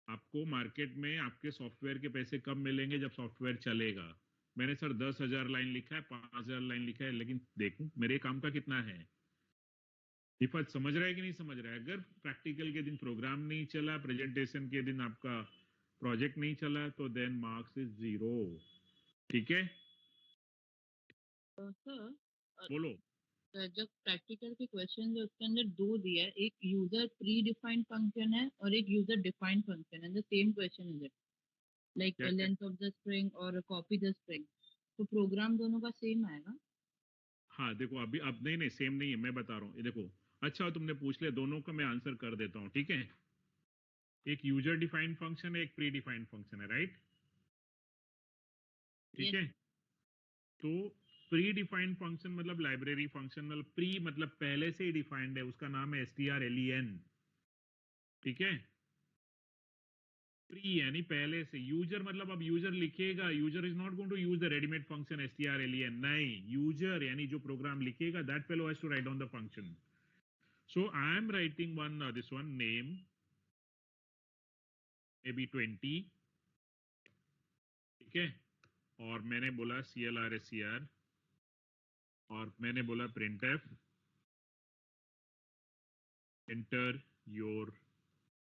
आपको मार्केट में आपके सॉफ्टवेयर के पैसे कब मिलेंगे? जब सॉफ्टवेयर चलेगा. मैंने सर 10,000 लाइन लिखा है, 5,000 लाइन लिखा है, लेकिन देखूं मेरे काम का कितना है. हिफत समझ रहा है कि नहीं समझ रहा है? अगर प्रैक्टिकल के दिन प्रोग्राम नहीं चला, प्रेजेंटेशन के दिन आपका प्रोजेक्ट नहीं चला, तो देन मार्क्स इज 0. ठीक है, सर बोलो. जब प्रैक्टिकल के क्वेश्चन है उसके अंदर दो दिया है, एक यूजर प्री डिफाइंड फंक्शन है और एक यूजर डिफाइंड फंक्शन है. The same question is it, like length of the string और कॉपी द स्ट्रिंग. तो प्रोग्राम दोनों का सेम आएगा? हाँ देखो, अभी अब नहीं सेम नहीं है, मैं बता रहा हूँ. ये देखो, अच्छा तुमने पूछ लिया, दोनों का मैं आंसर कर देता हूँ. ठीक है, एक यूजर डिफाइंड फंक्शन है, एक प्री डिफाइंड फंक्शन है, राइट? ठीक है, तो प्री डिफाइंड फंक्शन मतलब लाइब्रेरी फंक्शन, मतलब प्री मतलब पहले से ही डिफाइंड है, उसका नाम है strlen. ठीक है, प्री यानी पहले से. यूजर मतलब अब यूजर लिखेगा, user is not going to use the readymade function strlen. नहीं, यूजर यानी जो प्रोग्राम लिखेगा, that fellow has to write down the function. So I am writing one, this one name may be 20. ठीक है, और मैंने बोला CLRSCR, और मैंने बोला printf एंटर योर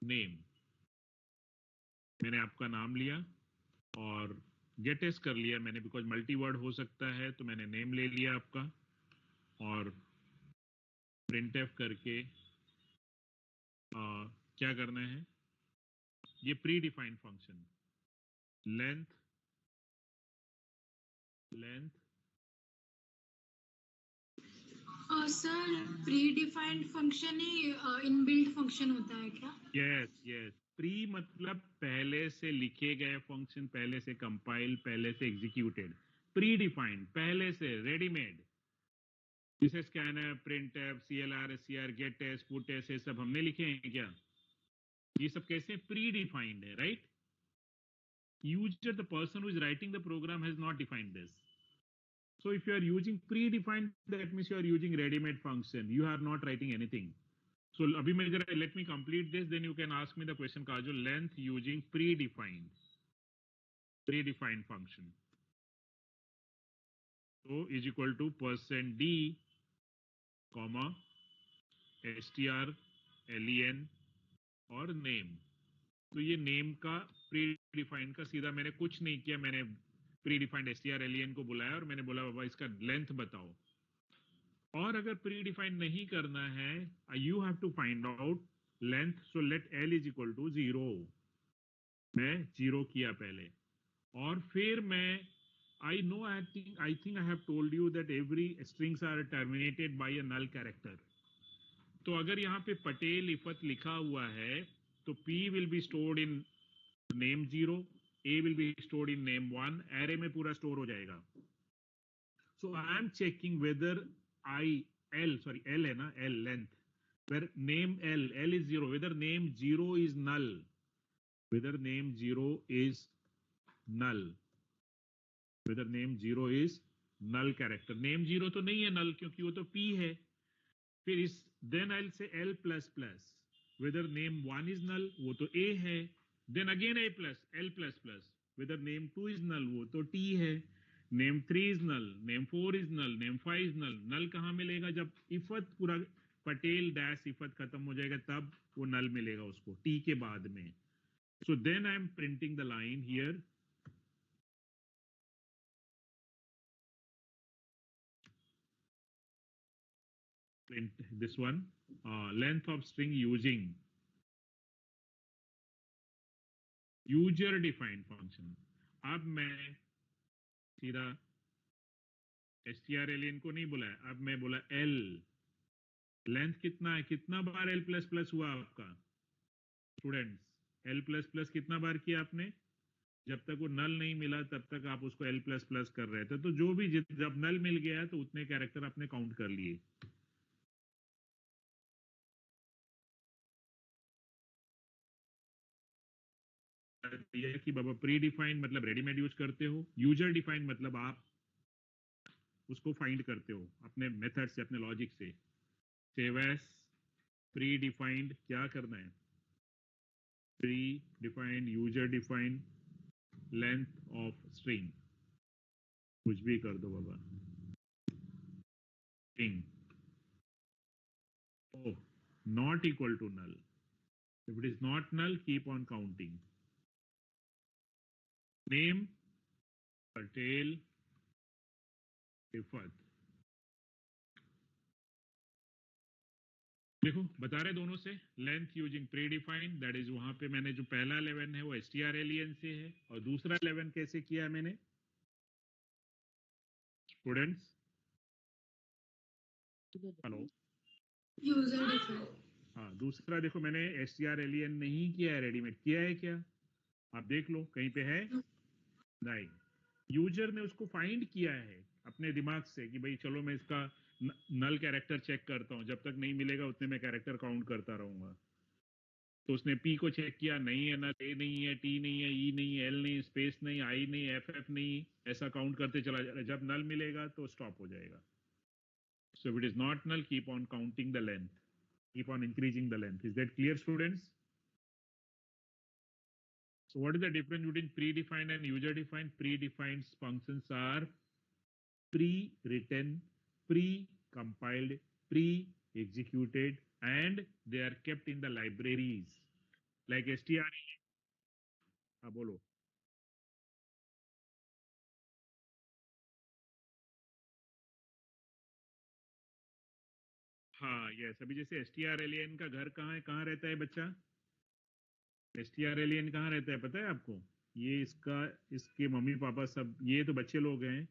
नेम. मैंने आपका नाम लिया और गेट एस कर लिया मैंने, बिकॉज मल्टी वर्ड हो सकता है, तो मैंने नेम ले लिया आपका, और printf करके क्या करना है, ये predefined function length sir predefined function ही इनबिल्ट फंक्शन होता है क्या? यस. प्री मतलब पहले से लिखे गए फंक्शन, पहले से कंपाइल, पहले से एग्जीक्यूटेड. प्री डिफाइंड पहले से रेडीमेड, जैसे scanner, printf, CLRSCR, gettest, puttest, ये सब हमने लिखे हैं क्या? ये सब कैसे प्री डिफाइंड है, right? User, the person who is writing the program, has not defined this. So if you are using predefined, that means you are using ready-made function. You are not writing anything. So abhi main jara, let me complete this, then you can ask me the question, Kajol. Length using predefined function. So is equal to %d, comma strlen और name. तो ये name का pre defined का सीधा मैंने कुछ नहीं किया, मैंने प्री डिफाइंड strlen को बुलाया और मैंने बोला बाबा इसका लेंथ बताओ. और अगर प्री डिफाइंड नहीं करना है, you have to find out length. So let l is equal to 0. मैं 0 किया पहले, और फिर मैं I think I have told you that every strings are terminated by a null character. तो अगर यहाँ पे पटेल इफत लिखा हुआ है, तो P will be stored in name 0, A will be stored in name 1, array में पूरा स्टोर हो जाएगा. So I am checking whether L है ना, L length, where name L is 0, whether name 0 is null, whether name 0 is null, whether name 0 is null character. Name 0 तो नहीं है null, क्योंकि वो तो P है. फिर इस then I'll say L plus plus, whether name 1 is null, वो तो A है. Then again A plus, L plus plus, whether name 2 is null, वो तो T है. Name 3 is null, name 4 is null, name 5 is null. Null कहाँ मिलेगा? जब इफत पूरा पटेल डैश सिफत खत्म हो जाएगा तब वो नल मिलेगा उसको टी के बाद में. So then I am printing the line here. Print this one. Length of string using user defined function. अब मैं सीधा strlen को नहीं बोला है, अब मैं बोला l. लेंथ कितना है, कितना बार l प्लस प्लस हुआ आपका स्टूडेंट्स? l प्लस प्लस कितना बार किया आपने? जब तक वो नल नहीं मिला तब तक आप उसको l प्लस प्लस कर रहे थे. तो जो भी जब नल मिल गया तो उतने कैरेक्टर आपने काउंट कर लिए. कि बाबा प्री डिफाइंड मतलब रेडीमेड यूज करते हो, यूजर डिफाइंड मतलब आप उसको फाइंड करते हो अपने मेथड से, अपने लॉजिक से. सेव एज प्री डिफाइंड क्या करना है? Predefined, user defined, length of string, कुछ भी कर दो बाबा. String oh not equal to null. If it is not null, keep on counting. Name Patel Rifat. देखो बता रहे दोनों से. Length using pre defined, that is वहां पे मैंने जो पहला 11 है वो strlen से है, और दूसरा 11 कैसे किया मैंने स्टूडेंट्स? Hello, user defined. हाँ दूसरा देखो मैंने strlen नहीं किया है, रेडीमेड किया है क्या? आप देख लो कहीं पे है नहीं. यूजर ने उसको फाइंड किया है अपने दिमाग से कि भाई चलो मैं इसका नल कैरेक्टर चेक करता हूं, जब तक नहीं मिलेगा उतने मैं कैरेक्टर काउंट करता रहूंगा. तो उसने पी को चेक किया, नहीं है, नल ए नहीं है, टी नहीं है, ई नहीं है, एल नहीं, स्पेस नहीं, आई नहीं, एफ नहीं, ऐसा काउंट करते चला जा रहा है. जब नल मिलेगा तो स्टॉप हो जाएगा. So if it is not null, keep on counting the length, keep on increasing the length. Is that clear students? So what is the difference between predefined and user defined? Predefined functions are pre-written, pre-compiled, pre-executed, and they are kept in the libraries like str. हाँ बोलो. हाँ yes, अभी जैसे strlen का घर कहाँ है, कहाँ रहता है बच्चा? strlen कहाँ रहता है पता है आपको? ये इसके मम्मी पापा सब, ये तो बच्चे लोग हैं,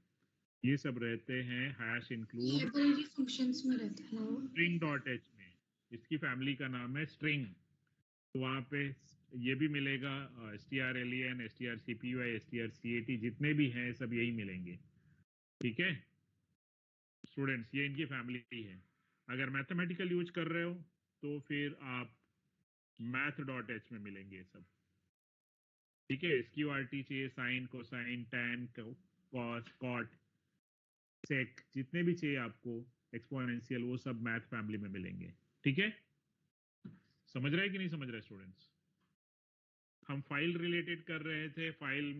ये सब रहते हैं हैश इंक्लूड लाइब्रेरी फंक्शंस में रहते हैं वो. string.h में. इसकी फैमिली का नाम है स्ट्रिंग. तो वहाँ पे ये भी मिलेगा, strlen, strcpy, strcat, जितने भी हैं सब यही मिलेंगे. ठीक है स्टूडेंट्स, ये इनकी फैमिली है. अगर मैथमेटिकल यूज कर रहे हो तो फिर आप math.h में मिलेंगे सब. ठीक है, sqrt चाहिए, sine, cosine, tan, cos, cot, sec, जितने भी चाहिए आपको, एक्सपोनेंशियल, वो सब मैथ फैमिली में मिलेंगे. ठीक है, समझ रहे हैं कि नहीं समझ रहे स्टूडेंट्स? हम फाइल रिलेटेड कर रहे थे. फाइल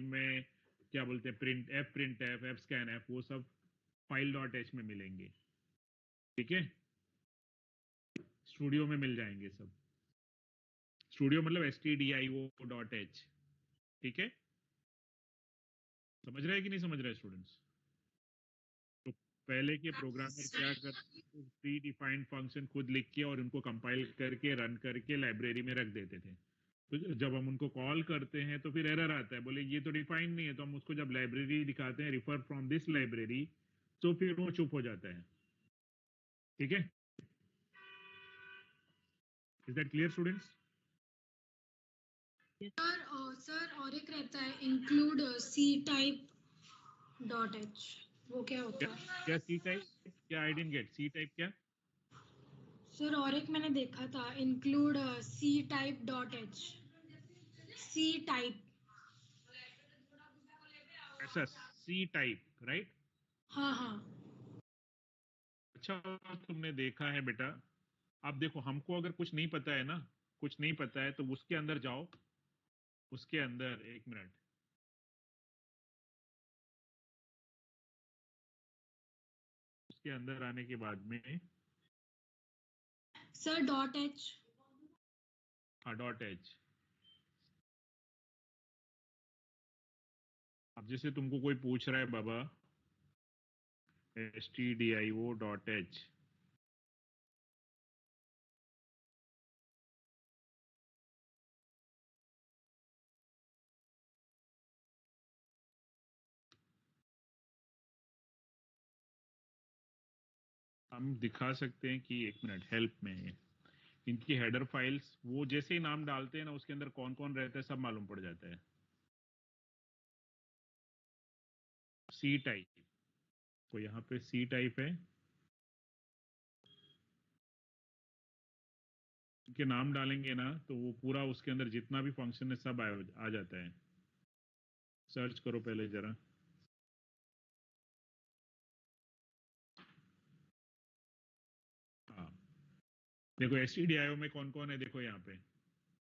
में क्या बोलते हैं, प्रिंट एफ स्कैन एफ, वो सब file.h में मिलेंगे. ठीक है, स्टूडियो में मिल जाएंगे सब. स्टूडियो मतलब stdio.h. ठीक है, समझ रहे हैं कि नहीं समझ रहे स्टूडेंट्स? तो पहले के प्रोग्रामर क्या करते थे, प्री डिफाइंड फंक्शन खुद लिख के और उनको कंपाइल करके रन करके लाइब्रेरी में रख देते थे. तो जब हम उनको कॉल करते हैं तो फिर एरर आता है, बोले ये तो डिफाइंड नहीं है. तो हम उसको जब लाइब्रेरी दिखाते हैं, रिफर फ्रॉम दिस लाइब्रेरी, तो फिर वो चुप हो जाता है. ठीक है, is that clear students? Sir और एक रहता है include ctype dot h, वो क्या होता है? क्या सी टाइप? क्या I didn't get ctype क्या? सर और एक मैंने देखा था, include ctype dot h. Ctype. ऐसा सी टाइप, राइट? हाँ हाँ. अच्छा तुमने देखा है बेटा. अब देखो, हमको अगर कुछ नहीं पता है ना, कुछ नहीं पता है, तो उसके अंदर जाओ. उसके अंदर एक मिनट, उसके अंदर आने के बाद में सर .h। हाँ .h। अब जैसे तुमको कोई पूछ रहा है बाबा stdio.h, हम दिखा सकते हैं कि एक मिनट हेल्प में है। इनकी हेडर फाइल्स वो जैसे ही नाम डालते हैं ना उसके अंदर कौन कौन रहता है सब मालूम पड़ जाता है। सी टाइप, तो यहाँ पे सी टाइप है, के नाम डालेंगे ना तो वो पूरा उसके अंदर जितना भी फंक्शन है सब आ जाता है। सर्च करो पहले जरा। हाँ देखो stdio में कौन कौन है, देखो यहाँ पे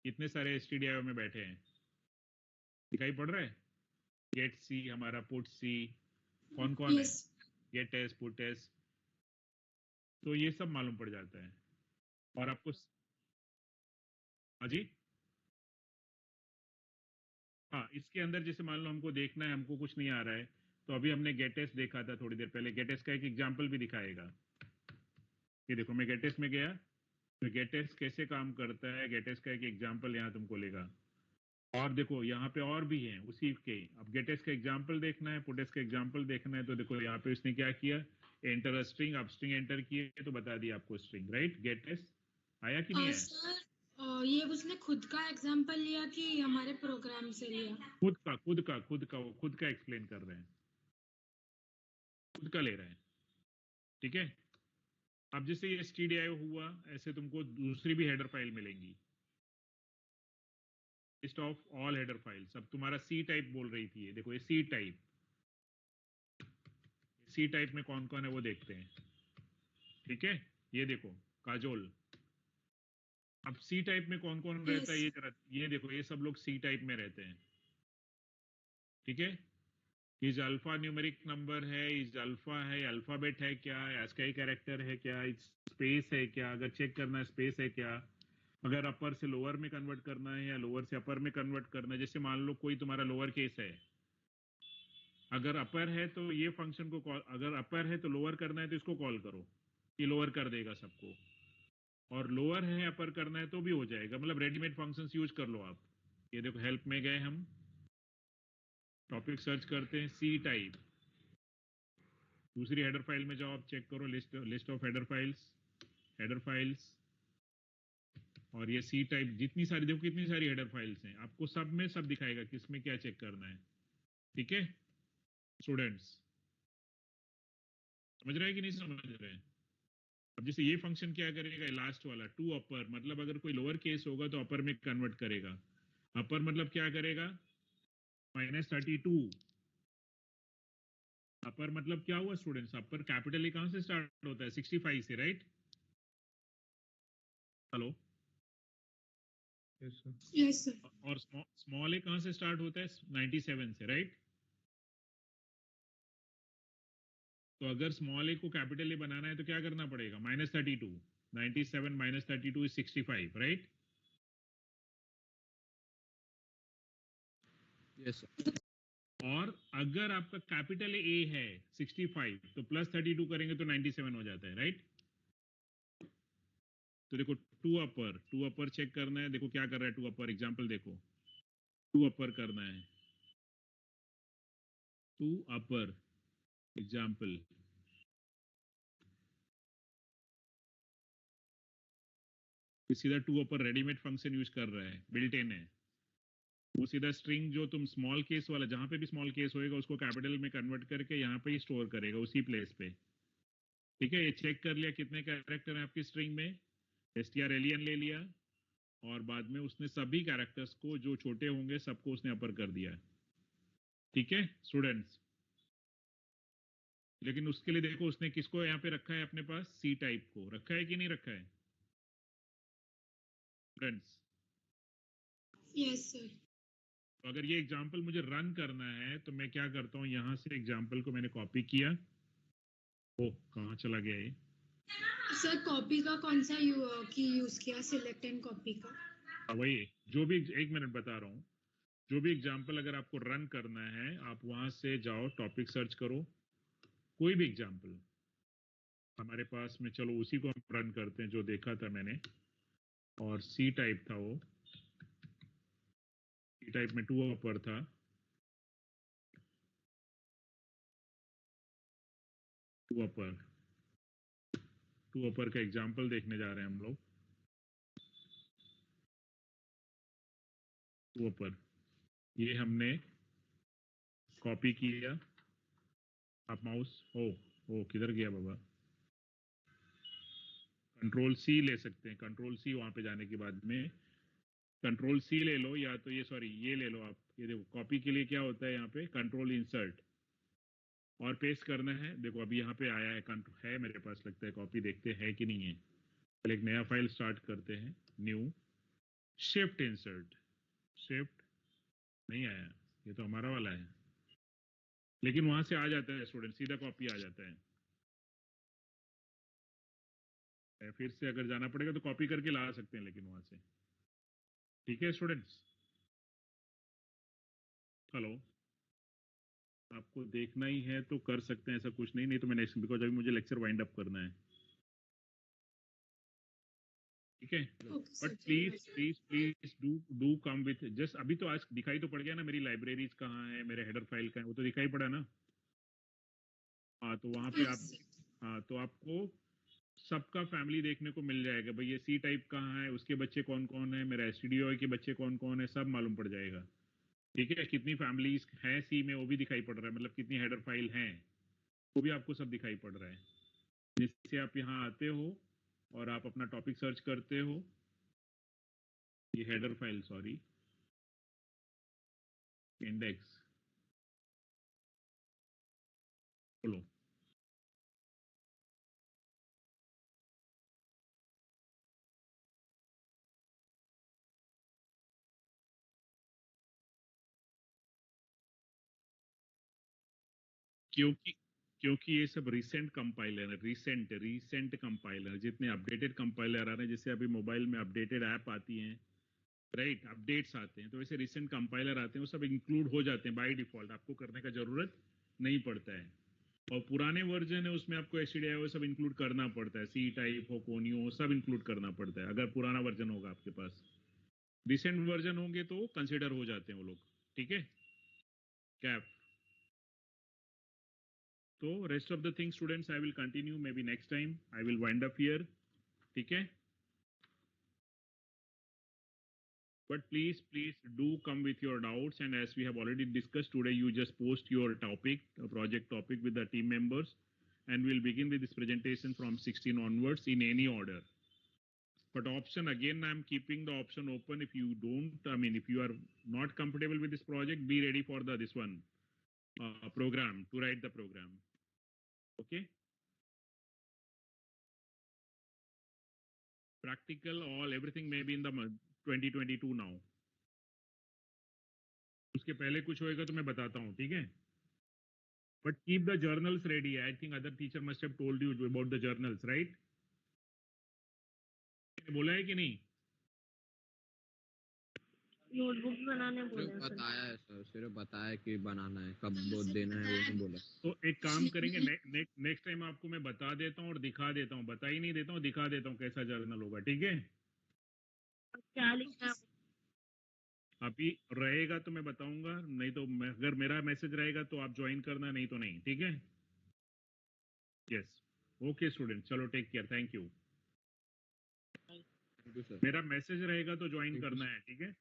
कितने सारे stdio में बैठे हैं, दिखाई पड़ रहा है। गेट सी हमारा, पुट सी, कौन कौन है, गेट एस, पुट एस, तो ये सब मालूम पड़ जाता है। और आपको हाँ जी, हाँ इसके अंदर जैसे मान लो हमको देखना है, हमको कुछ नहीं आ रहा है, तो अभी हमने गेटेस देखा था थोड़ी देर पहले, गेटेस का एक एग्जांपल भी दिखाएगा। ये देखो मैं गेटेस में गया तो गेटेस कैसे काम करता है, गेटेस का एक एग्जांपल यहाँ तुमको लेगा। और देखो यहाँ पे और भी हैं उसी के, अब गेटेस का एग्जांपल देखना है, पुटेस का एग्जांपल देखना है, तो देखो यहाँ पे उसने क्या किया, एंटर स्ट्रिंग, अब स्ट्रिंग एंटर किए तो बता दिया आपको स्ट्रिंग, राइट। गेटेस आया कि नहीं आया? सर ये उसने खुद का एग्जांपल लिया कि हमारे प्रोग्राम से लिया? खुद का वो खुद का एक्सप्लेन कर रहे हैं, खुद का ले रहे हैं, ठीक है। अब जैसे ये stdio हुआ, ऐसे तुमको दूसरी भी हेडर फाइल मिलेंगी, list of all header files. अब तुम्हारा सी टाइप बोल रही थी, ये देखो ये सी टाइप, सी टाइप में कौन कौन है वो देखते हैं, ठीक है। ये देखो काजोल, अब सी टाइप में कौन कौन रहता है ये जरा, ये देखो ये सब लोग सी टाइप में रहते हैं, ठीक है। इज अल्फा न्यूमेरिक नंबर है, इज अल्फा है, अल्फाबेट है क्या, ASCII कैरेक्टर है क्या, इज स्पेस है क्या, अगर चेक करना है स्पेस है क्या, अगर अपर से लोअर में कन्वर्ट करना है या लोअर से अपर में कन्वर्ट करना है। जैसे मान लो कोई तुम्हारा लोअर केस है, अगर अपर है तो ये फंक्शन को कॉल, अगर अपर है तो लोअर करना है तो इसको कॉल करो, ये लोअर कर देगा सबको, और लोअर है अपर करना है तो भी हो जाएगा, मतलब रेडीमेड फंक्शंस यूज कर लो आप। ये देखो हेल्प में गए हम, टॉपिक सर्च करते हैं सी टाइप, दूसरी हेडर फाइल में जाओ, आप चेक करो लिस्ट ऑफ हेडर फाइल्स, और ये सी टाइप जितनी सारी, देखो कितनी सारी हेडर फाइल्स हैं, आपको सब में सब दिखाएगा किसमें क्या चेक करना है, ठीक है स्टूडेंट्स। समझ रहे हैं कि नहीं समझ रहे हैं? अब जैसे ये फंक्शन क्या करेगा, लास्ट वाला टू अपर, मतलब अगर कोई लोअर केस होगा तो अपर में कन्वर्ट करेगा। अपर मतलब क्या करेगा, -32। अपर मतलब क्या हुआ स्टूडेंट्स, अपर कैपिटल ए कहां से स्टार्ट होता है, 65 से, राइट। Hello, yes sir. और स्मॉल ए कहां से स्टार्ट होता है, 97 से, राइट। तो अगर स्मॉल ए को कैपिटल ए बनाना है तो क्या करना पड़ेगा, -32, 97 -32 इज 65, राइट। यस। और अगर आपका कैपिटल ए है 65 तो +32 करेंगे तो 97 हो जाता है, राइट। तो देखो टू अपर चेक करना है, देखो क्या कर रहा है टू अपर, एग्जांपल देखो, टू अपर करना है, टू अपर एग्जांपल, सीधा toupper readymade function use कर रहा है, बिल्ट इन है, वो सीधा स्ट्रिंग जो तुम स्मॉल केस वाला, जहां पे भी स्मॉल केस होएगा उसको कैपिटल में कन्वर्ट करके यहाँ पे ही स्टोर करेगा उसी प्लेस पे, ठीक है। ये चेक कर लिया कितने कैरेक्टर हैं आपकी स्ट्रिंग में, strlen ले लिया, और बाद में उसने सभी कैरेक्टर्स को जो छोटे होंगे सबको उसने अपर कर दिया, ठीक है स्टूडेंट्स। लेकिन उसके लिए देखो उसने किसको यहाँ पे रखा है, अपने पास सी टाइप को रखा है कि नहीं रखा है फ्रेंड्स। Yes sir. तो अगर ये एग्जांपल मुझे रन करना है तो मैं क्या करता हूँ, यहाँ से एग्जांपल को मैंने कॉपी किया, ओ कहाँ चला गया ये, सर कॉपी का कौन सा की यूज किया, सिलेक्ट एंड कॉपी का? वही जो भी, एक मिनट बता रहा हूँ, जो भी एग्जाम्पल अगर आपको रन करना है, आप वहां से जाओ, टॉपिक सर्च करो, कोई भी एग्जाम्पल हमारे पास में, चलो उसी को हम रन करते हैं जो देखा था मैंने, और सी टाइप था वो, सी टाइप में 2 अपर था, 2 अपर, 2 अपर का एग्जाम्पल देखने जा रहे हैं हम लोग। 2 अपर ये हमने कॉपी किया, आप माउस ओ किधर गया बाबा, कंट्रोल सी ले सकते हैं, कंट्रोल सी वहां पे जाने के बाद में कंट्रोल सी ले लो, या तो ये सॉरी ये ले लो आप, ये देखो कॉपी के लिए क्या होता है यहाँ पे, कंट्रोल इंसर्ट और पेस्ट करना है। देखो अभी यहाँ पे आया है, है मेरे पास, लगता है कॉपी, देखते हैं कि नहीं है। पहले एक नया फाइल स्टार्ट करते हैं, न्यू, शिफ्ट इंसर्ट, शिफ्ट नहीं आया, ये तो हमारा वाला है, लेकिन वहां से आ जाता है स्टूडेंट, सीधा कॉपी आ जाता है। फिर से अगर जाना पड़ेगा तो कॉपी करके ला सकते हैं, लेकिन वहां से, ठीक है स्टूडेंट्स। हेलो, आपको देखना ही है तो कर सकते हैं, ऐसा कुछ नहीं, नहीं तो मैं नेक्स्ट, बिकॉज अभी मुझे लेक्चर वाइंड अप करना है, ठीक है। But please please please do come with, just अभी तो आज दिखाई तो पड़ गया ना मेरी लाइब्रेरीज कहाँ है, मेरे हेडर फाइल कहाँ है, वो तो दिखाई पड़ा ना। हाँ तो वहां पे आप, हाँ तो आपको सबका फैमिली देखने को मिल जाएगा भाई, ये सी टाइप कहाँ है, उसके बच्चे कौन कौन है, मेरा एसटीडीओ के बच्चे कौन कौन है, सब मालूम पड़ जाएगा, ठीक है। कितनी फैमिलीज हैं सी में वो भी दिखाई पड़ रहा है, मतलब कितनी हेडर फाइल हैं वो भी आपको सब दिखाई पड़ रहा है। जिससे आप यहाँ आते हो और आप अपना टॉपिक सर्च करते हो, ये हेडर फाइल, सॉरी इंडेक्स बोलो, क्योंकि क्योंकि ये सब रिसेंट कंपाइलर है, रिसेंट कंपाइलर, जितने अपडेटेड कंपाइलर आ रहे हैं, जैसे अभी मोबाइल में अपडेटेड ऐप आती हैं, राइट, अपडेट्स आते हैं, तो वैसे रिसेंट कंपाइलर आते हैं, वो सब इंक्लूड हो जाते हैं बाय डिफॉल्ट, आपको करने का जरूरत नहीं पड़ता है। और पुराने वर्जन है उसमें आपको एसटीडीआई वो सब इंक्लूड करना पड़ता है, सी टाइप हो, कोनियो, सब इंक्लूड करना पड़ता है, अगर पुराना वर्जन होगा आपके पास। रिसेंट वर्जन होंगे तो कंसिडर हो जाते हैं वो लोग, ठीक है। कैप, तो rest of the thing students I will continue may be next time, I will wind up here, ठीक है। But please do come with your doubts, and as we have already discussed today, you just post your topic, project topic with the team members, and we'll begin with this presentation from 16 onwards in any order. But option, again I'm keeping the option open, if you don't, I mean if you are not comfortable with this project, be ready for the this one program, to write the program, okay. Practical, all everything may be in the 2022 now, उसके पहले कुछ होएगा तो मैं बताता हूँ, ठीक है। But keep the journals ready. I think other teacher must have told you about the journals, right? बोला है कि नहीं? नोटबुक बनाने बोला सिर्फ बताया है सर, सिर्फ बताया कि बनाना है, कब देना है वो नहीं बोला। तो एक काम करेंगे, नेक्स्ट टाइम आपको मैं बता देता हूँ और दिखा देता हूँ, बता ही नहीं देता हूँ, दिखा देता हूँ कैसा जर्नल होगा, ठीक है। क्या लिखना, अभी रहेगा तो मैं बताऊंगा, नहीं तो अगर मेरा मैसेज रहेगा तो आप ज्वाइन करना, नहीं तो नहीं, ठीक है। यस, ओके स्टूडेंट, चलो टेक केयर, थैंक यू। मेरा मैसेज रहेगा तो ज्वाइन करना है, ठीक है।